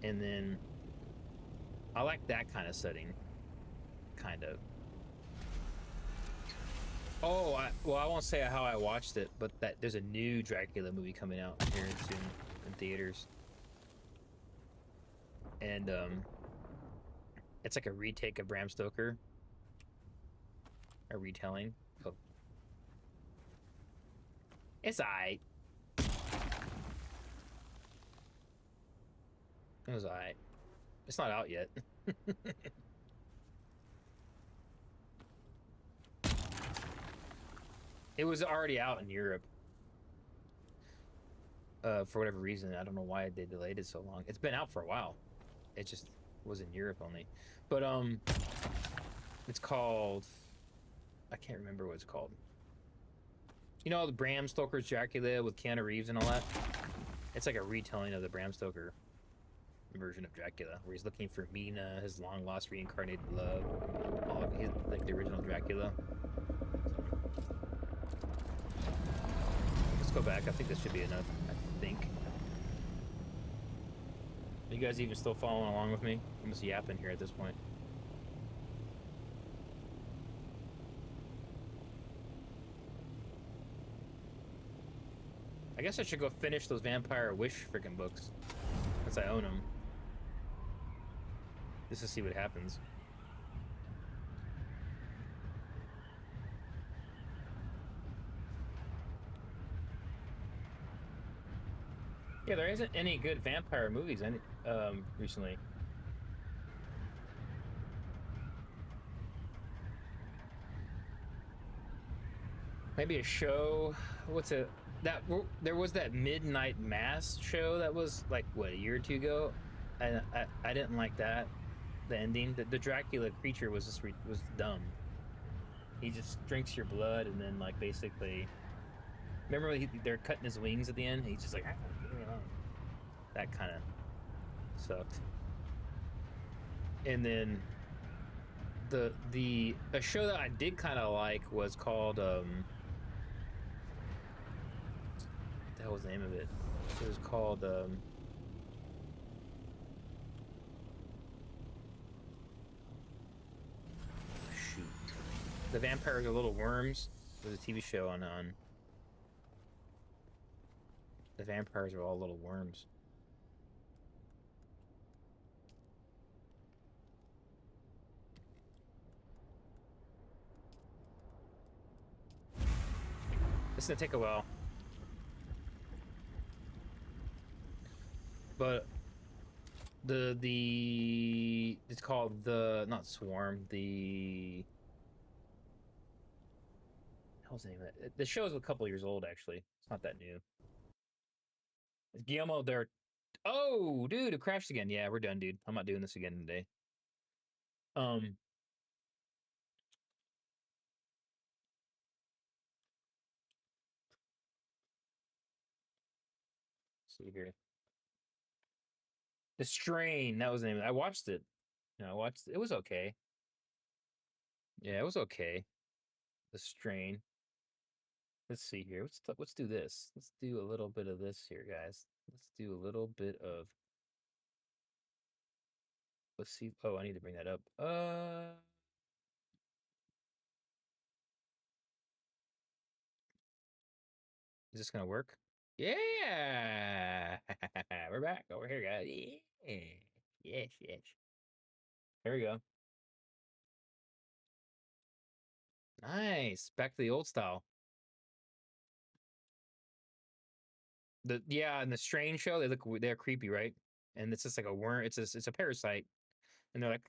And then I like that kind of setting, kind of. Oh, I won't say how I watched it, but there's a new Dracula movie coming out here soon in theaters, and it's like a retake of Bram Stoker, a retelling. Oh, it's aight. It was aight. It's not out yet. It was already out in Europe. For whatever reason, I don't know why they delayed it so long. It's been out for a while. It just was in Europe only. But it's called, I can't remember what it's called. You know, the Bram Stoker's Dracula with Keanu Reeves and all that? It's like a retelling of the Bram Stoker version of Dracula, where he's looking for Mina, his long lost reincarnated love, all of his, like the original Dracula. Let's go back. I think this should be enough. I think. Are you guys even still following along with me? I'm just yapping here at this point. I guess I should go finish those Vampire Wish freaking books, since I own them. Just to see what happens. Yeah, there isn't any good vampire movies recently. Maybe a show. There was that Midnight Mass show that was like what, a year or two ago, and I didn't like that. The ending, the Dracula creature was dumb. He just drinks your blood and then like basically Remember they're cutting his wings at the end? He's just like, ah, leave me alone. That kind of sucked. And then a show that I did kind of like was called what the hell was the name of it? It was called shoot. The Vampires Are Little Worms. It was a TV show on the vampires are all little worms. It's gonna take a while. But it's called not Swarm, the hell's the name of it? The show is a couple years old actually. It's not that new. It's Guillermo del Oh, dude, it crashed again. Yeah, we're done, dude. I'm not doing this again today. See here. The Strain, that was the name of it. I watched it. No, I watched it. It was okay. Yeah, it was okay. The Strain. Let's see here. Let's do this. Let's do a little bit of this here, guys. Let's do a little bit of. Let's see. Oh, I need to bring that up. Is this gonna work? Yeah, we're back over here, guys. Yeah, yes, yes. There we go. Nice. Back to the old style. And the Strange show, they're creepy, right? And it's just like a worm. It's a parasite, and they're like,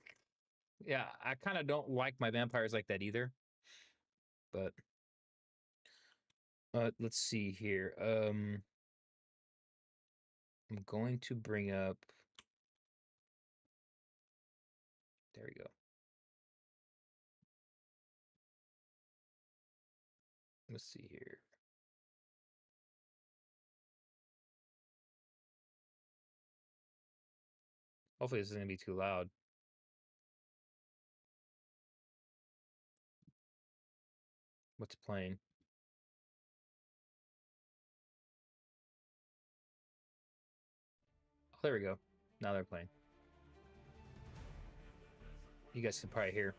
yeah. I kind of don't like my vampires like that either. But let's see here. I'm going to bring up. There we go. Let's see here. Hopefully this isn't gonna be too loud. What's playing? Oh, there we go. Now they're playing. You guys can probably hear.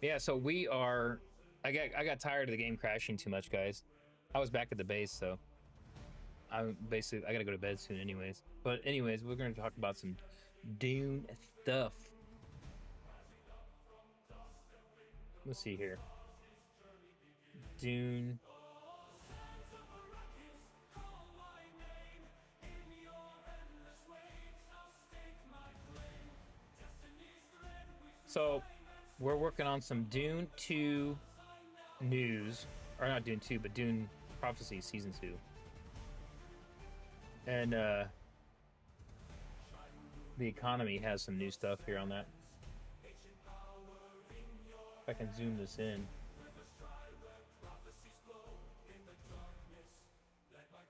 Yeah, so we are. I got tired of the game crashing too much, guys. I was back at the base, so I gotta go to bed soon, anyways. But anyways, we're gonna talk about some Dune stuff. Let's see here. Dune. So we're working on some Dune 2 news, or not Dune 2, but Dune Prophecy Season 2. And the economy has some new stuff here on that. If I can zoom this in.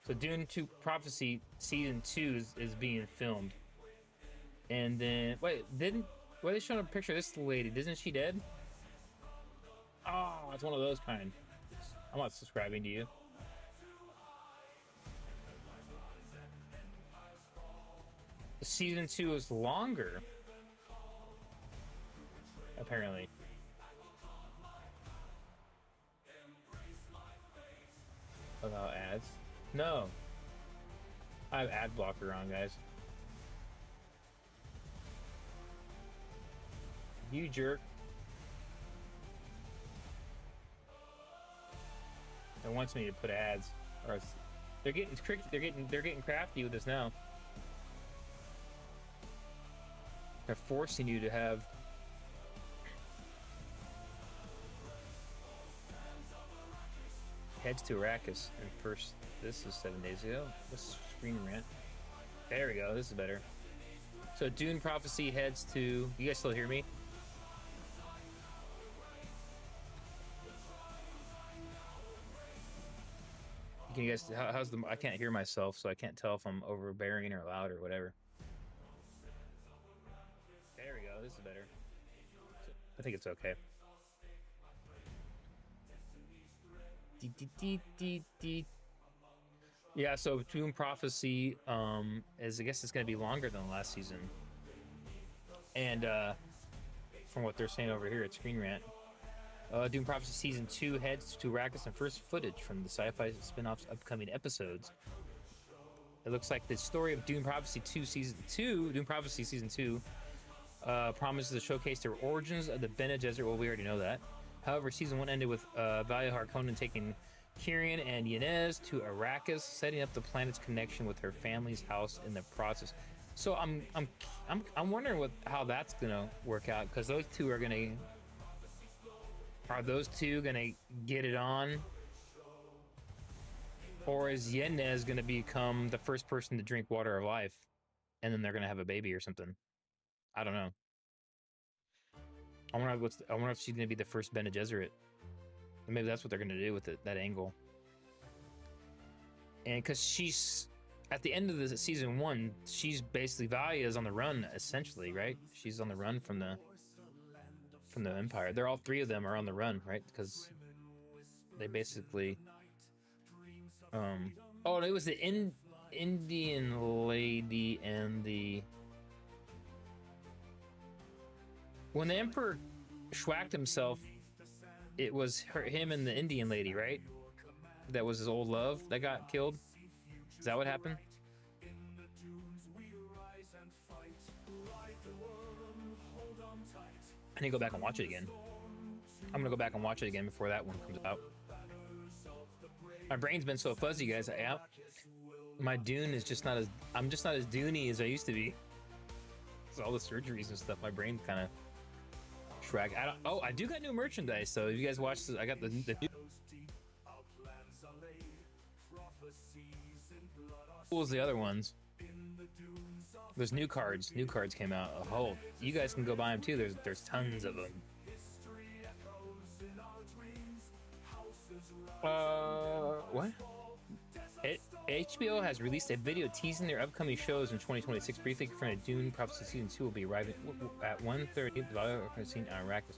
So Dune 2 Prophecy Season 2 is being filmed. And then, wait, why are they showing a picture of this lady? Isn't she dead? Oh, it's one of those kind. I'm not subscribing to you. Season 2 is longer. Apparently. Without ads? No. I have ad blocker on, guys. You jerk. It wants me to put ads. Or they're getting tricky. They're getting crafty with this now. They're forcing you to have. Heads to Arrakis, and first, this is 7 days ago. Let's screen rant. There we go. This is better. So Dune Prophecy heads to. You guys still hear me? Can you guys? How's the? I can't hear myself, so I can't tell if I'm overbearing or loud or whatever. There we go. This is better. I think it's okay. Yeah, so Dune Prophecy is, I guess it's going to be longer than the last season. And from what they're saying over here at Screen Rant, Dune Prophecy Season 2 heads to Arrakis and first footage from the sci-fi spin-off's upcoming episodes. It looks like the story of Dune Prophecy Dune Prophecy Season 2 promises to showcase the origins of the Bene Gesserit. Well, we already know that. However, Season 1 ended with Valia Harkonnen taking Kieran and Yanez to Arrakis, setting up the planet's connection with her family's house in the process. So I'm wondering how that's gonna work out, because those two are those two gonna get it on, or is Yanez gonna become the first person to drink water of life, and then they're gonna have a baby or something? I don't know. I wonder if she's gonna be the first Bene Gesserit. Maybe that's what they're gonna do with that angle. And because she's at the end of the season 1, she's basically Valia is on the run essentially, right? She's on the run from the Empire. They're all three of them are on the run, right? Because they basically oh, it was the Indian lady and the when the Emperor schwacked himself, it was him and the Indian lady, right? That was his old love that got killed. Is that what happened? I need to go back and watch it again. I'm gonna go back and watch it again before that one comes out. My brain's been so fuzzy, guys. My Dune is just not as... I'm just not as Dune-y as I used to be. It's all the surgeries and stuff. My brain kind of... Shrag. I do got new merchandise, so if you guys watch this, I got the new... What was the other ones? There's new cards. New cards came out. Oh, you guys can go buy them too. There's tons of them. What? HBO has released a video teasing their upcoming shows in 2026. Briefly confirmed Dune Prophecy Season 2 will be arriving at 1:30. The Valhalla scene on Arrakis.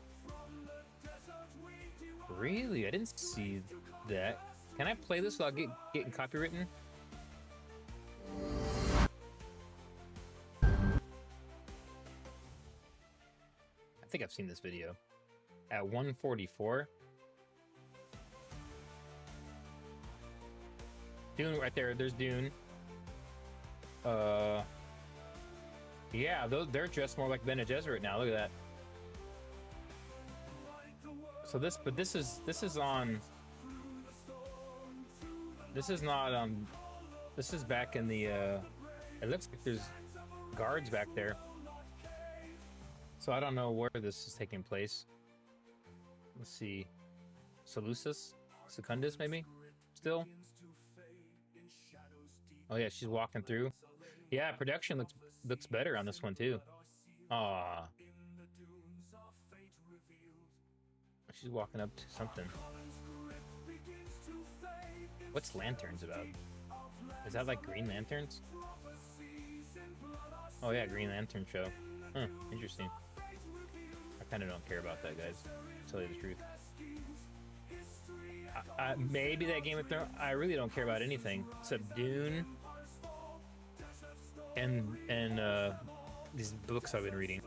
Really? I didn't see that. Can I play this without getting copywritten? I think I've seen this video. At 1:44. Dune right there. There's Dune. Yeah, they're dressed more like Bene Gesserit now. Look at that. So this is on. This is not This is back in the. It looks like there's guards back there. So I don't know where this is taking place. Let's see. Seleucus? Secundus, maybe? Still? Oh yeah, she's walking through. Yeah, production looks better on this one too. Aww. She's walking up to something. What's Lanterns about? Is that like Green Lanterns? Oh yeah, Green Lantern show. Huh, interesting. I kind of don't care about that, guys. To tell you the truth. Maybe that Game of Thrones. I really don't care about anything except Dune and these books I've been reading.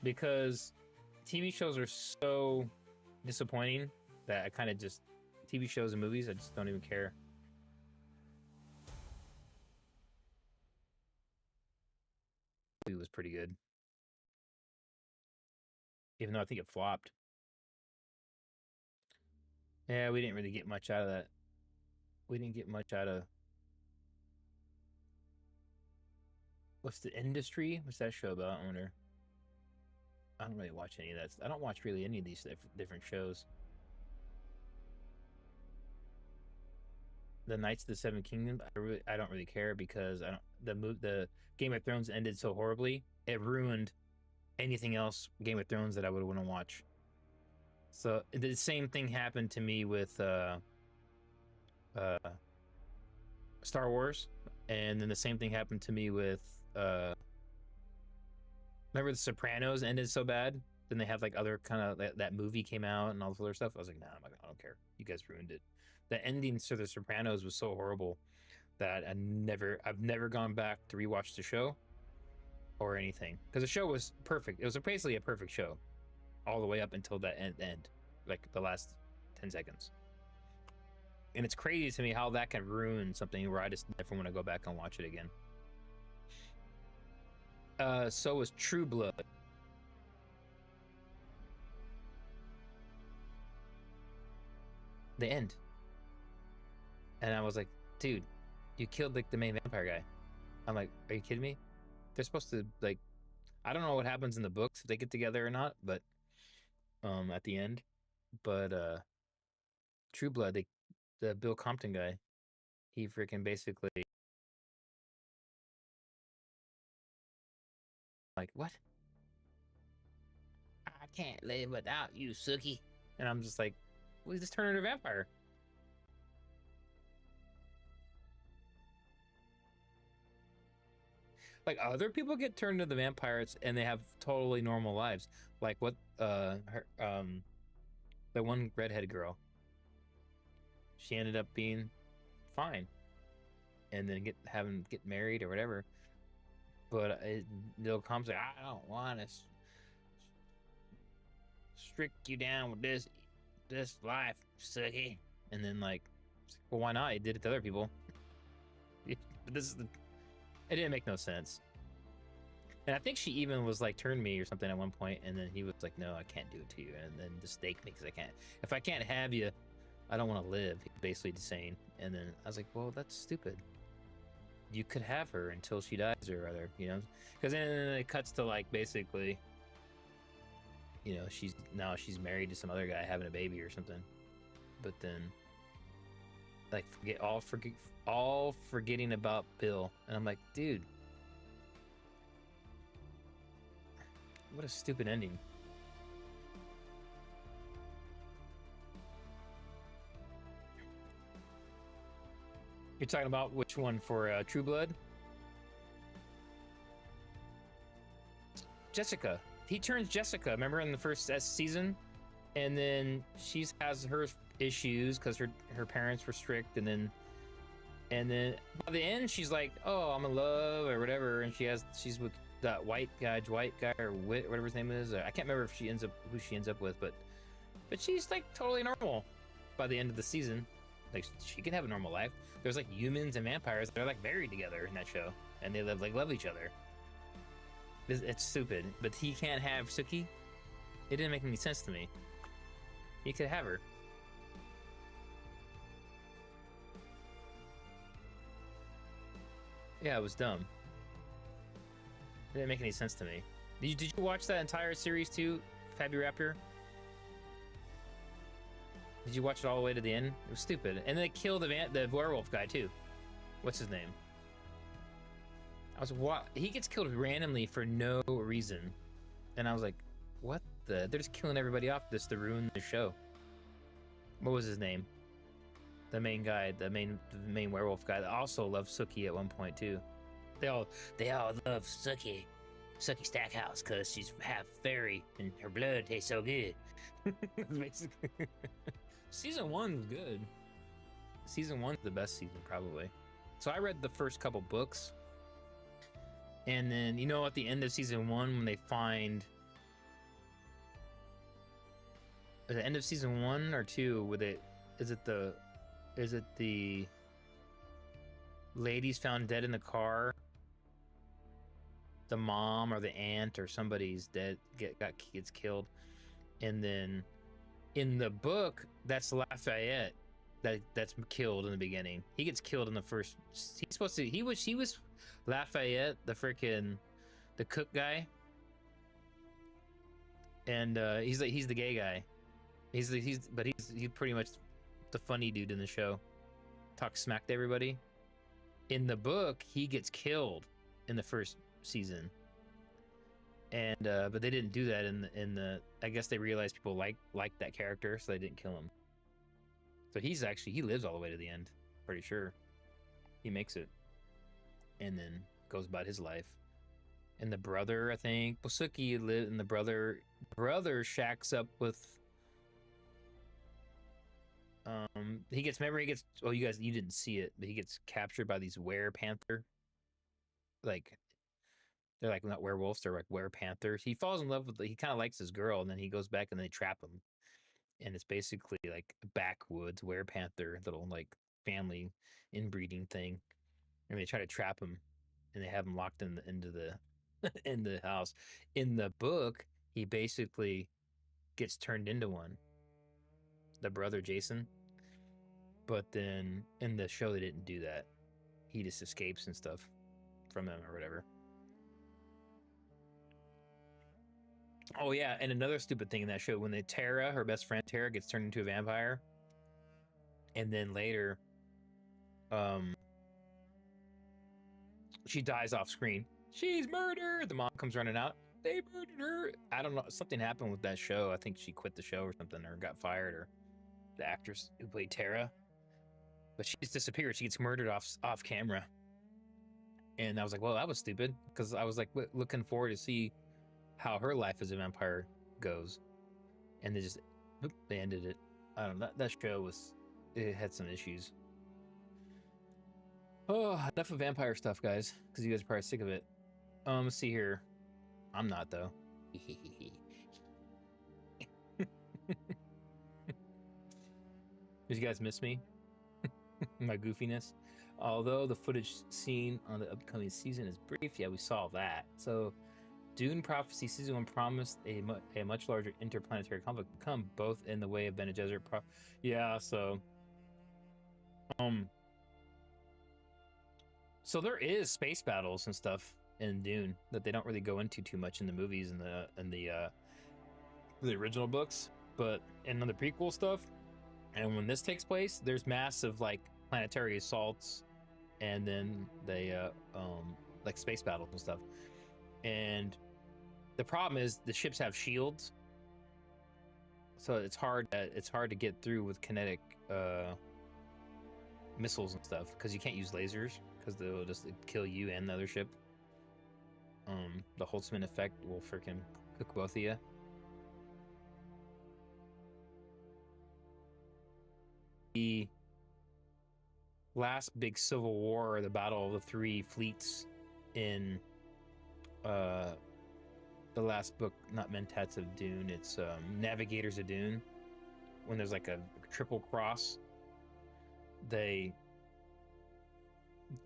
Because TV shows are so disappointing that I kind of just... TV shows and movies, I just don't even care. It was pretty good. Even though I think it flopped. Yeah, we didn't really get much out of that. We didn't get much out of... What's the Industry? What's that show about? I wonder. I don't really watch any of that. I don't watch really any of these different shows. The Knights of the Seven Kingdoms, I don't really care because the Game of Thrones ended so horribly. It ruined anything else Game of Thrones that I would want to watch. So the same thing happened to me with Star Wars, and then the same thing happened to me with remember The Sopranos ended so bad. Then they have like other kind of that movie came out and all this other stuff. I was like, nah, I don't care. You guys ruined it. The ending to The Sopranos was so horrible that I've never gone back to rewatch the show or anything, because the show was perfect. It was basically a perfect show all the way up until that end, like the last 10 seconds. And it's crazy to me how that can ruin something where I just never want to go back and watch it again. So was True Blood. The end. And I was like, dude, you killed like the main vampire guy. I'm like, are you kidding me? They're supposed to like, I don't know what happens in the books if they get together or not, but at the end. But True Blood, the Bill Compton guy, he freaking basically like, what? I can't live without you, Sookie. And I'm just like, well, just turn into a vampire. Like other people get turned into the vampires and they have totally normal lives. Like what the one redhead girl. She ended up being fine. And then get married or whatever. But they'll come say, I don't want to strict you down with this life, Sookie. And then like, well, why not? He did it to other people. But it didn't make no sense. And I think she even was like, turn me or something at one point, and then he was like, no, I can't do it to you, and then just stake me because I can't. If I can't have you, I don't want to live. Basically saying. And then I was like, well, that's stupid. You could have her until she dies or other, you know, because then it cuts to like basically, you know, she's married to some other guy having a baby or something, but then like forgetting about Bill, and I'm like, dude, what a stupid ending. You're talking about which one for True Blood? Jessica. He turns Jessica. Remember in the first season, and then she has her issues because her parents were strict, and then by the end she's like, oh, I'm in love or whatever, and she's with that white guy or whatever his name is. I can't remember if who she ends up with, but she's like totally normal by the end of the season. Like she can have a normal life. There's like humans and vampires that are like married together in that show, and they love each other. It's stupid, but he can't have Sookie. It didn't make any sense to me. He could have her. Yeah, it was dumb. It didn't make any sense to me. Did you watch that entire series too, Fabby Raptor? Did you watch it all the way to the end? It was stupid. And they killed the werewolf guy too. What's his name? He gets killed randomly for no reason. And I was like, what the? They're just killing everybody off just to ruin the show. What was his name? The main guy, the main werewolf guy that also loved Sookie at one point too. They all love Sookie Stackhouse because she's half fairy and her blood tastes so good. Basically. Season 1 was good. Season 1's the best season probably. So I read the first couple books, and then at the end of season 1 when they find at the end of season 1 or 2 is it the ladies found dead in the car, the mom or the aunt or somebody's dead gets killed, and then in the book that's Lafayette that's killed in the beginning. He gets killed in the first. He was Lafayette, the cook guy, and he's the gay guy. He's pretty much the funny dude in the show. Talks smack to everybody. In the book, he gets killed in the first season. And but they didn't do that in the. I guess they realized people liked that character, so they didn't kill him. So he lives all the way to the end. Pretty sure he makes it, and then goes about his life. And the brother, I think, Bosuki lived, and the brother shacks up with. He gets. Oh, you didn't see it, but he gets captured by these were-panther. Like, they're like not werewolves, they're like were-panthers. He falls in love with. He kind of likes his girl, and then he goes back and they trap him. And it's basically like a backwoods were-panther little like family inbreeding thing, and they try to trap him, and they have him locked into the in the house. In the book, he basically gets turned into one. The brother Jason. But then in the show they didn't do that. He just escapes and stuff from them or whatever. Oh yeah, and another stupid thing in that show, when her best friend Tara, gets turned into a vampire, and then later, she dies off screen. She's murdered. The mom comes running out. They murdered her. I don't know. Something happened with that show. I think she quit the show or something, or got fired, or the actress who played Tara. But she just disappeared. She gets murdered off camera. And I was like, well, that was stupid, because I was like looking forward to see how her life as a vampire goes, and they ended it. I don't know. That show it had some issues. Oh, enough of vampire stuff, guys, because you guys are probably sick of it. Let's see here. I'm not, though. Did you guys miss me? My goofiness? Although the footage seen on the upcoming season is brief, yeah, we saw that. So, Dune Prophecy Season 1 promised a much larger interplanetary conflict to come, both in the way of Bene Gesserit. Yeah, so... So there is space battles and stuff in Dune that they don't really go into too much in the movies and the original books, but in the prequel stuff, and when this takes place, there's massive like planetary assaults, and then they like space battles and stuff. And the problem is the ships have shields, so it's hard to get through with kinetic missiles and stuff, because you can't use lasers, because they'll just kill you and the other ship. The Holtzman effect will freaking cook both of you. The last big civil war, the battle of the three fleets in the last book, not Mentats of Dune, it's Navigators of Dune, when there's like a triple cross, the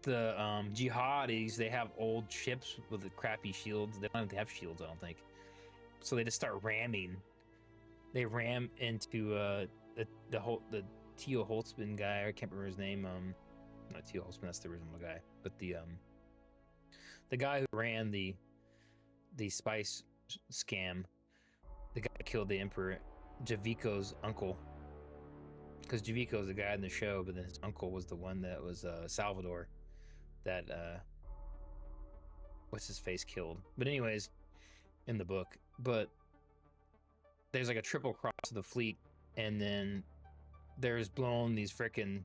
jihadis, they have old ships with the crappy shields. They don't even have shields, I don't think. So they just start ramming. They ram into the Theo Holtzman guy. I can't remember his name. Not Theo Holtzman, that's the original guy. But the guy who ran the spice scam, the guy who killed the Emperor, Javico's uncle. Because Javico's the guy in the show, but then his uncle was the one that was Salvador, that what's his face killed. But anyways, in the book, but there's like a triple cross of the fleet, and then there's blown these freaking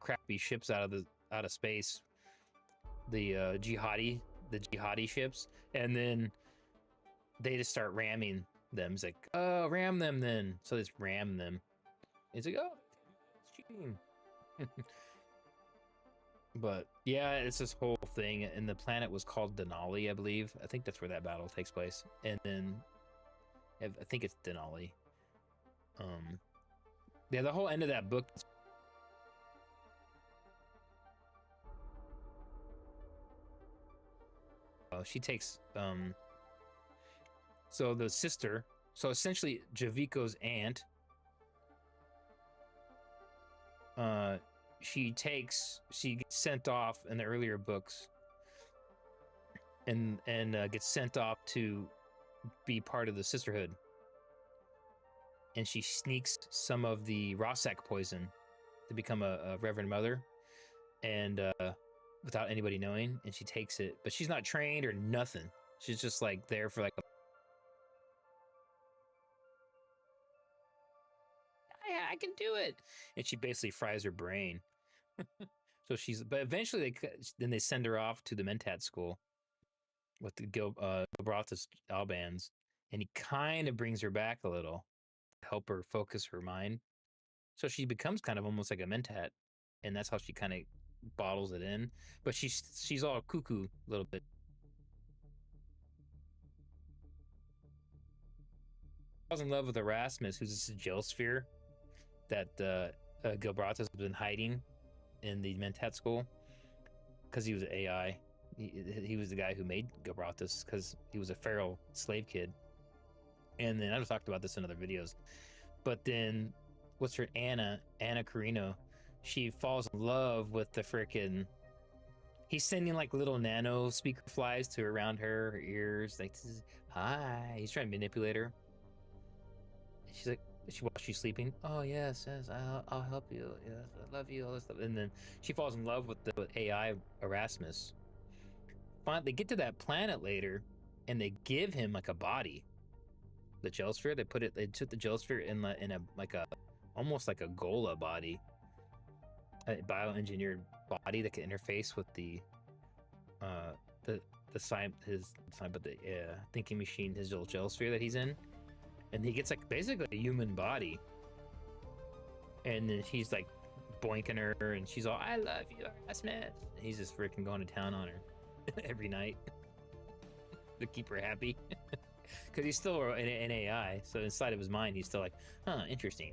crappy ships out of space, the jihadi ships, and then they just start ramming them. It's like, oh, ram them then. So they just ram them. It's like, oh, it's cheating. But yeah, it's this whole thing, and the planet was called Denali, I believe. I think that's where that battle takes place. And then I think it's Denali. Yeah, the whole end of that book. She takes so the sister, so essentially Javico's aunt, she gets sent off in the earlier books, and gets sent off to be part of the sisterhood, and she sneaks some of the Rossack poison to become a Reverend Mother, and without anybody knowing, and she takes it, but she's not trained or nothing. She's just like there for like can do it. And she basically fries her brain. So but eventually then they send her off to the Mentat school with the Gilbrathus Albans, and he kind of brings her back a little, to help her focus her mind. So she becomes kind of almost like a Mentat, and that's how she kind of bottles it in. But she's all cuckoo a little bit. I was in love with Erasmus, who's this gel sphere that Gilbrathus has been hiding in the Mentat school because he was an AI. He was the guy who made Gilbrathus because he was a feral slave kid. And then I've talked about this in other videos. But then, what's her Anna Carino? She falls in love with the frickin'. He's sending like little nano speaker flies to around her ears, like, hi. He's trying to manipulate her. And she's like, while she's sleeping, oh yes, I'll help you. Yes, I love you. All this stuff. And then she falls in love with the AI Erasmus. Finally, they get to that planet later, and they give him like a body. The gel sphere. They took the gel sphere in a like a almost like a Gola body, a bioengineered body that can interface with the thinking machine, his little gel sphere that he's in, and he gets like basically a human body. And then he's like boinking her, and she's all, "I love you, Erasmus." And he's just freaking going to town on her every night to keep her happy. Because he's still an AI, so inside of his mind, he's still like, huh, interesting.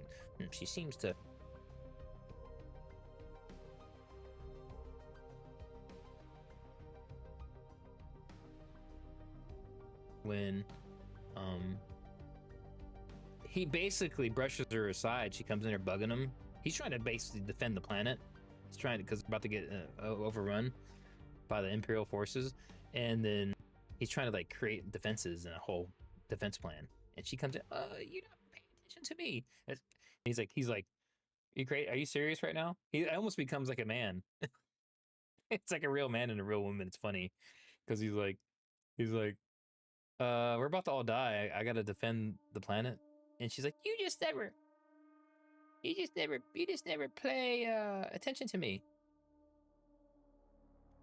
She seems to... When, he basically brushes her aside. She comes in there bugging him. He's trying to basically defend the planet. He's trying to, because they're about to get overrun by the Imperial forces. And then he's trying to like create defenses and a whole defense plan. And she comes in, you're not paying attention to me. And he's like, you great? Are you serious right now? He almost becomes like a man. It's like a real man and a real woman. It's funny because he's like, we're about to all die. I gotta defend the planet. And she's like, you just never pay attention to me.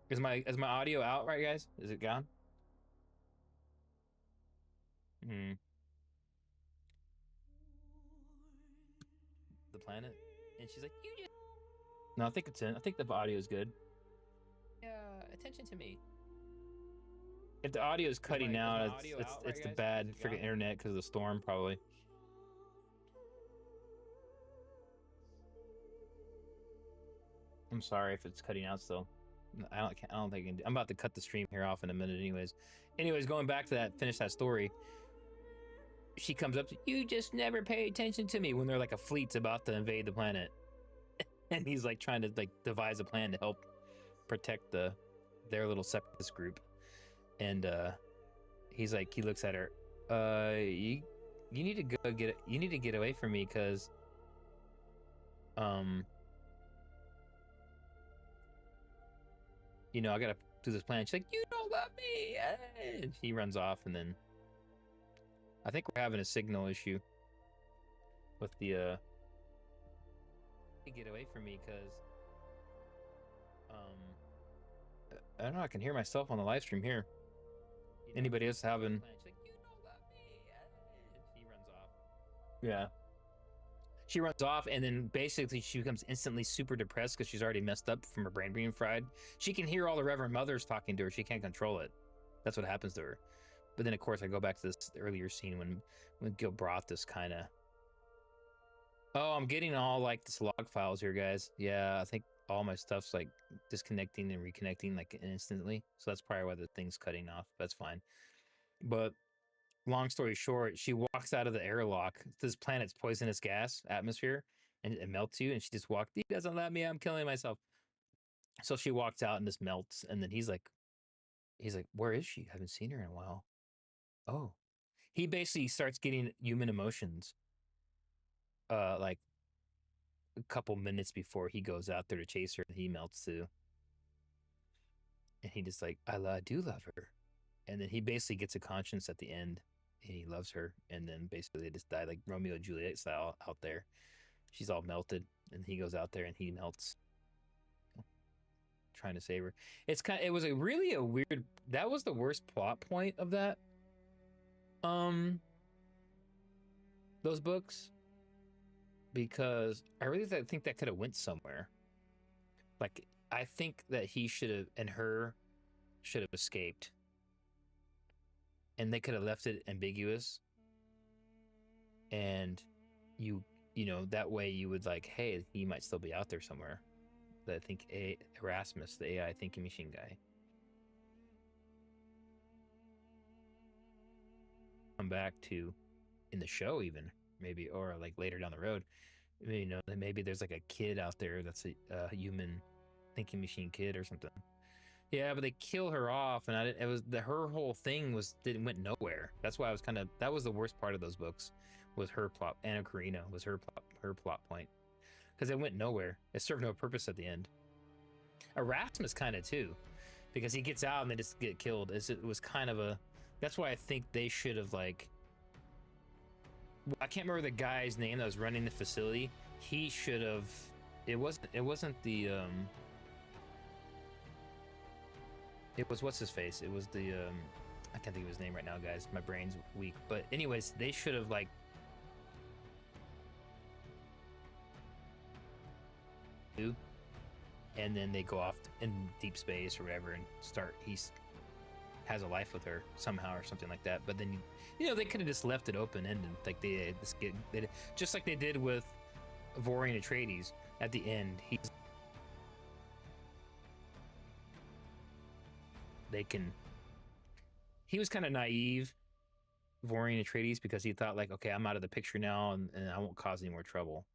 Is my audio out right, guys? Is it gone? The planet. And she's like, you just... No, I think it's in. I think the audio is good. Attention to me. If the audio is cutting out, it's the bad freaking internet because of the storm, probably. I'm sorry if it's cutting out still. I don't think I can. I'm about to cut the stream here off in a minute, anyways. Going back to that, finish that story. She comes up to, you just never pay attention to me, when they're like a fleet's about to invade the planet. And he's like trying to like devise a plan to help protect their little separatist group. And he looks at her, you need to go you need to get away from me, because you know, I gotta do this plan. She's like, you don't love me. And he runs off, and then I think we're having a signal issue with the get away from me, because I don't know, I can hear myself on the live stream here. Anybody else having... She's like, you don't love me. He runs off. Yeah. She runs off, and then basically she becomes instantly super depressed because she's already messed up from her brain being fried. She can hear all the Reverend Mothers talking to her. She can't control it. That's what happens to her. But then, of course, I go back to this earlier scene when Gilbrathus kind of... Oh, I'm getting all, like, this log files here, guys. Yeah, I think all my stuff's, like, disconnecting and reconnecting, like, instantly. So that's probably why the thing's cutting off. That's fine. But long story short, she walks out of the airlock. This planet's poisonous gas atmosphere, and it melts you, and she just walked. He doesn't let me. I'm killing myself. So she walks out, and this melts, and then he's like, where is she? I haven't seen her in a while. Oh, he basically starts getting human emotions. Like a couple minutes before he goes out there to chase her, he melts too, and he just like, I do love her, and then he basically gets a conscience at the end, and he loves her, and then basically they just die like Romeo and Juliet style out there. She's all melted, and he goes out there and he melts, trying to save her. It was a weird. That was the worst plot point of that. Those books, because I really think that could have went somewhere. Like, I think that he should have and her should have escaped, and they could have left it ambiguous. And you know, that way you would like, hey, he might still be out there somewhere. I think Erasmus, the AI thinking machine guy, come back to in the show even, maybe, or like later down the road. You know, maybe there's like a kid out there that's a human thinking machine kid or something. Yeah, but they kill her off, and her whole thing went nowhere. That's why that was the worst part of those books, was her plot. Anna Karina was her plot point, because it went nowhere. It served no purpose at the end. Erasmus kind of too, because he gets out and they just get killed. It was kind of a. That's why I think they should have like. I can't remember the guy's name that was running the facility. He should have. It wasn't the. It was what's his face. It was the. I can't think of his name right now, guys. My brain's weak. But anyways, they should have like. And then they go off in deep space or whatever and he's has a life with her somehow or something like that. But then you know, they could have just left it open ended, like they just like they did with Vorian Atreides at the end. He was kind of naive, Vorian Atreides, because he thought like, okay, I'm out of the picture now, and I won't cause any more trouble.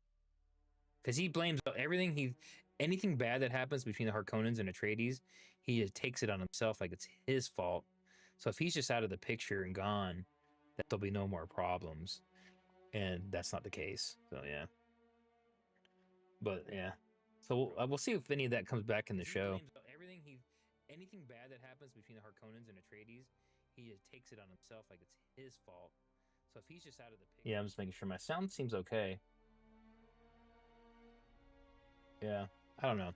Because he blames everything. Anything bad that happens between the Harkonnens and Atreides, he just takes it on himself like it's his fault. So if he's just out of the picture and gone, that there'll be no more problems. And that's not the case. So yeah. But yeah. So we'll see if any of that comes back in the show. Anything bad that happens between the Harkonnens and Atreides, he just takes it on himself like it's his fault. So if he's just out of the picture. Yeah, I'm just making sure my sound seems okay. Yeah, I don't know.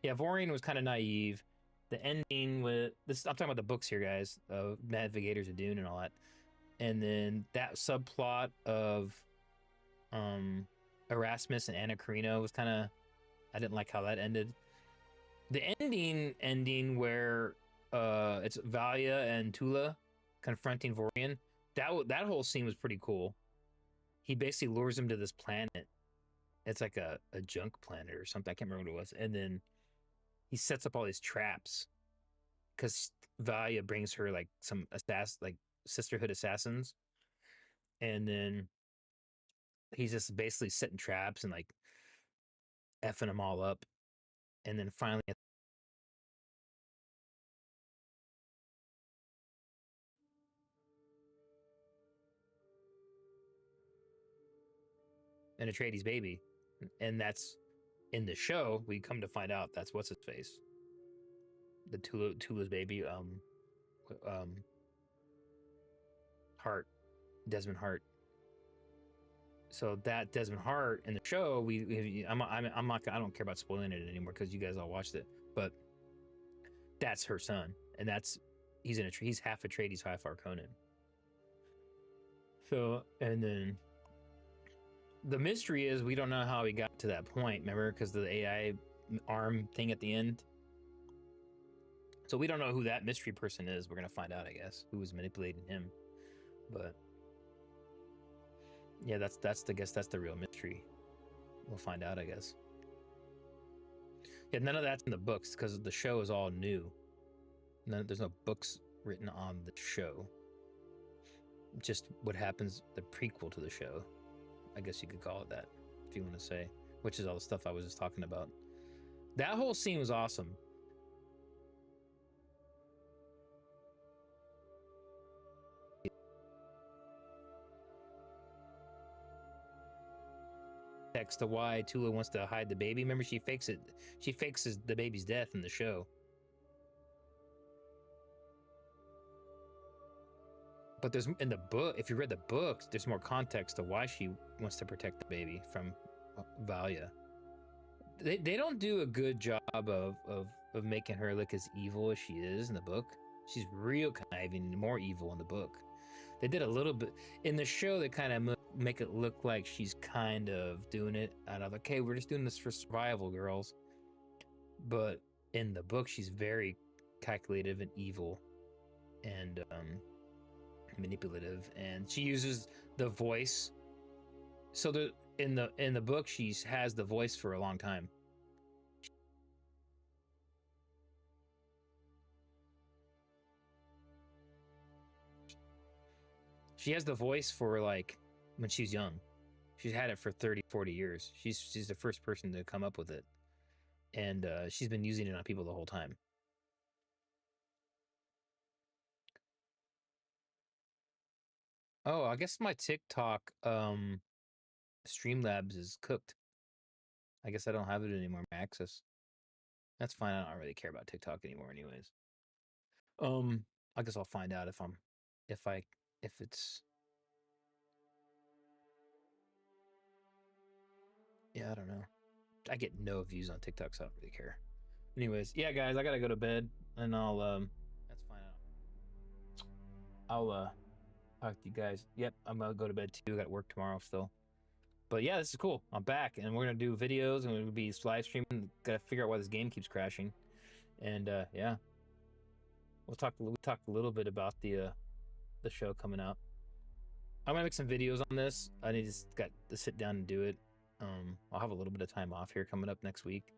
Yeah, Vorian was kind of naive. The ending with this, I'm talking about the books here, guys. Navigators of Dune and all that. And then that subplot of Erasmus and Anna Karina was kind of, I didn't like how that ended. The ending where it's Valia and Tula confronting Vorian, that whole scene was pretty cool. He basically lures him to this planet. It's like a junk planet or something. I can't remember what it was. And then he sets up all these traps because Valia brings her like some sisterhood assassins. And then he's just basically setting traps and like effing them all up. And then finally, an Atreides baby. And that's in the show, we come to find out that's what's his face. The Tula's baby, Hart, Desmond Hart. So that Desmond Hart in the show, I'm not, I don't care about spoiling it anymore because you guys all watched it. But that's her son, and he's half Atreides, half Harkonnen. So, and then the mystery is we don't know how he got to that point. Remember, because the AI arm thing at the end. So we don't know who that mystery person is. We're gonna find out, I guess, who was manipulating him. But yeah, that's the real mystery. We'll find out, I guess. Yeah, none of that's in the books because the show is all new. There's no books written on the show. Just what happens, the prequel to the show. I guess you could call it that, if you want to say, which is all the stuff I was just talking about. That whole scene was awesome. Text to why Tula wants to hide the baby. Remember, she fakes the baby's death in the show. But there's in the book, if you read the books, there's more context to why she wants to protect the baby from Valia. They don't do a good job of making her look as evil as she is in the book. She's real conniving, more evil in the book. They did a little bit in the show. They kind of make it look like she's kind of doing it out of, okay, we're just doing this for survival, girls. But in the book, she's very calculative and evil, and manipulative, and she uses the voice. So in the book, she has the voice for a long time. She has the voice for like when she's young. She's had it for 30, 40 years. She's the first person to come up with it, and she's been using it on people the whole time. Oh, I guess my TikTok Streamlabs is cooked. I guess I don't have it anymore. My access. That's fine. I don't really care about TikTok anymore, anyways. I guess I'll find out if it's. Yeah, I don't know. I get no views on TikTok, so I don't really care. Anyways, yeah, guys, I gotta go to bed, and I'll That's fine. I'll talk to you guys. Yep, I'm gonna go to bed too. Got work tomorrow still. But yeah, this is cool. I'm back, and we're gonna do videos, and we're gonna be live streaming. Gotta figure out why this game keeps crashing, and yeah, we talked a little bit about the show coming out. I'm gonna make some videos on this. I just got to sit down and do it. I'll have a little bit of time off here coming up next week.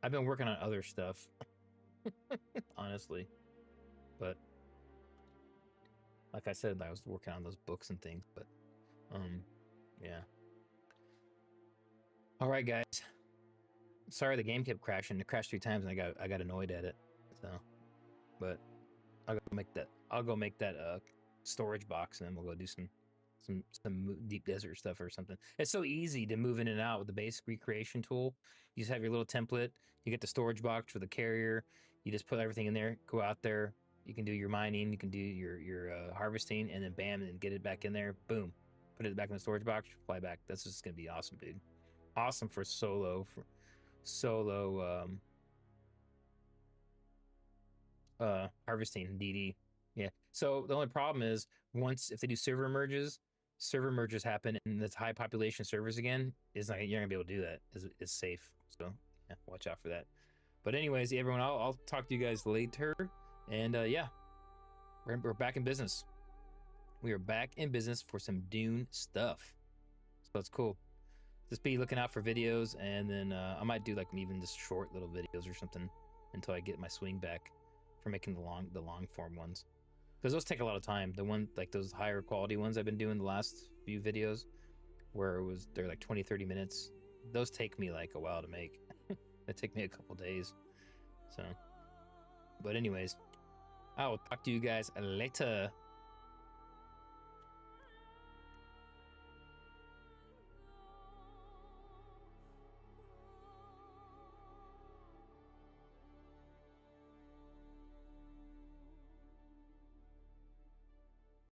I've been working on other stuff, honestly, but like I said, I was working on those books and things. But yeah. All right, guys. Sorry the game kept crashing. It crashed 3 times, and I got annoyed at it. So, but I'll go make that storage box, and then we'll go do some deep desert stuff or something. It's so easy to move in and out with the basic recreation tool. You just have your little template. You get the storage box for the carrier. You just put everything in there. Go out there. You can do your mining. You can do your harvesting, and then bam, and get it back in there. Boom. Put it back in the storage box. Fly back. That's just gonna be awesome, dude. Awesome for solo harvesting DD. Yeah. So the only problem is if they do server merges happen, and it's high population servers again, you're not gonna be able to do that. It's safe. So yeah, watch out for that. But anyways, everyone, I'll talk to you guys later. And yeah, we're back in business. We are back in business for some Dune stuff. So it's cool. Just be looking out for videos, and then I might do like even just short little videos or something until I get my swing back for making the long form ones, because those take a lot of time. The one like those higher quality ones I've been doing the last few videos, where they're like 20-30 minutes. Those take me like a while to make. It take me a couple days. So, but anyways, I will talk to you guys later.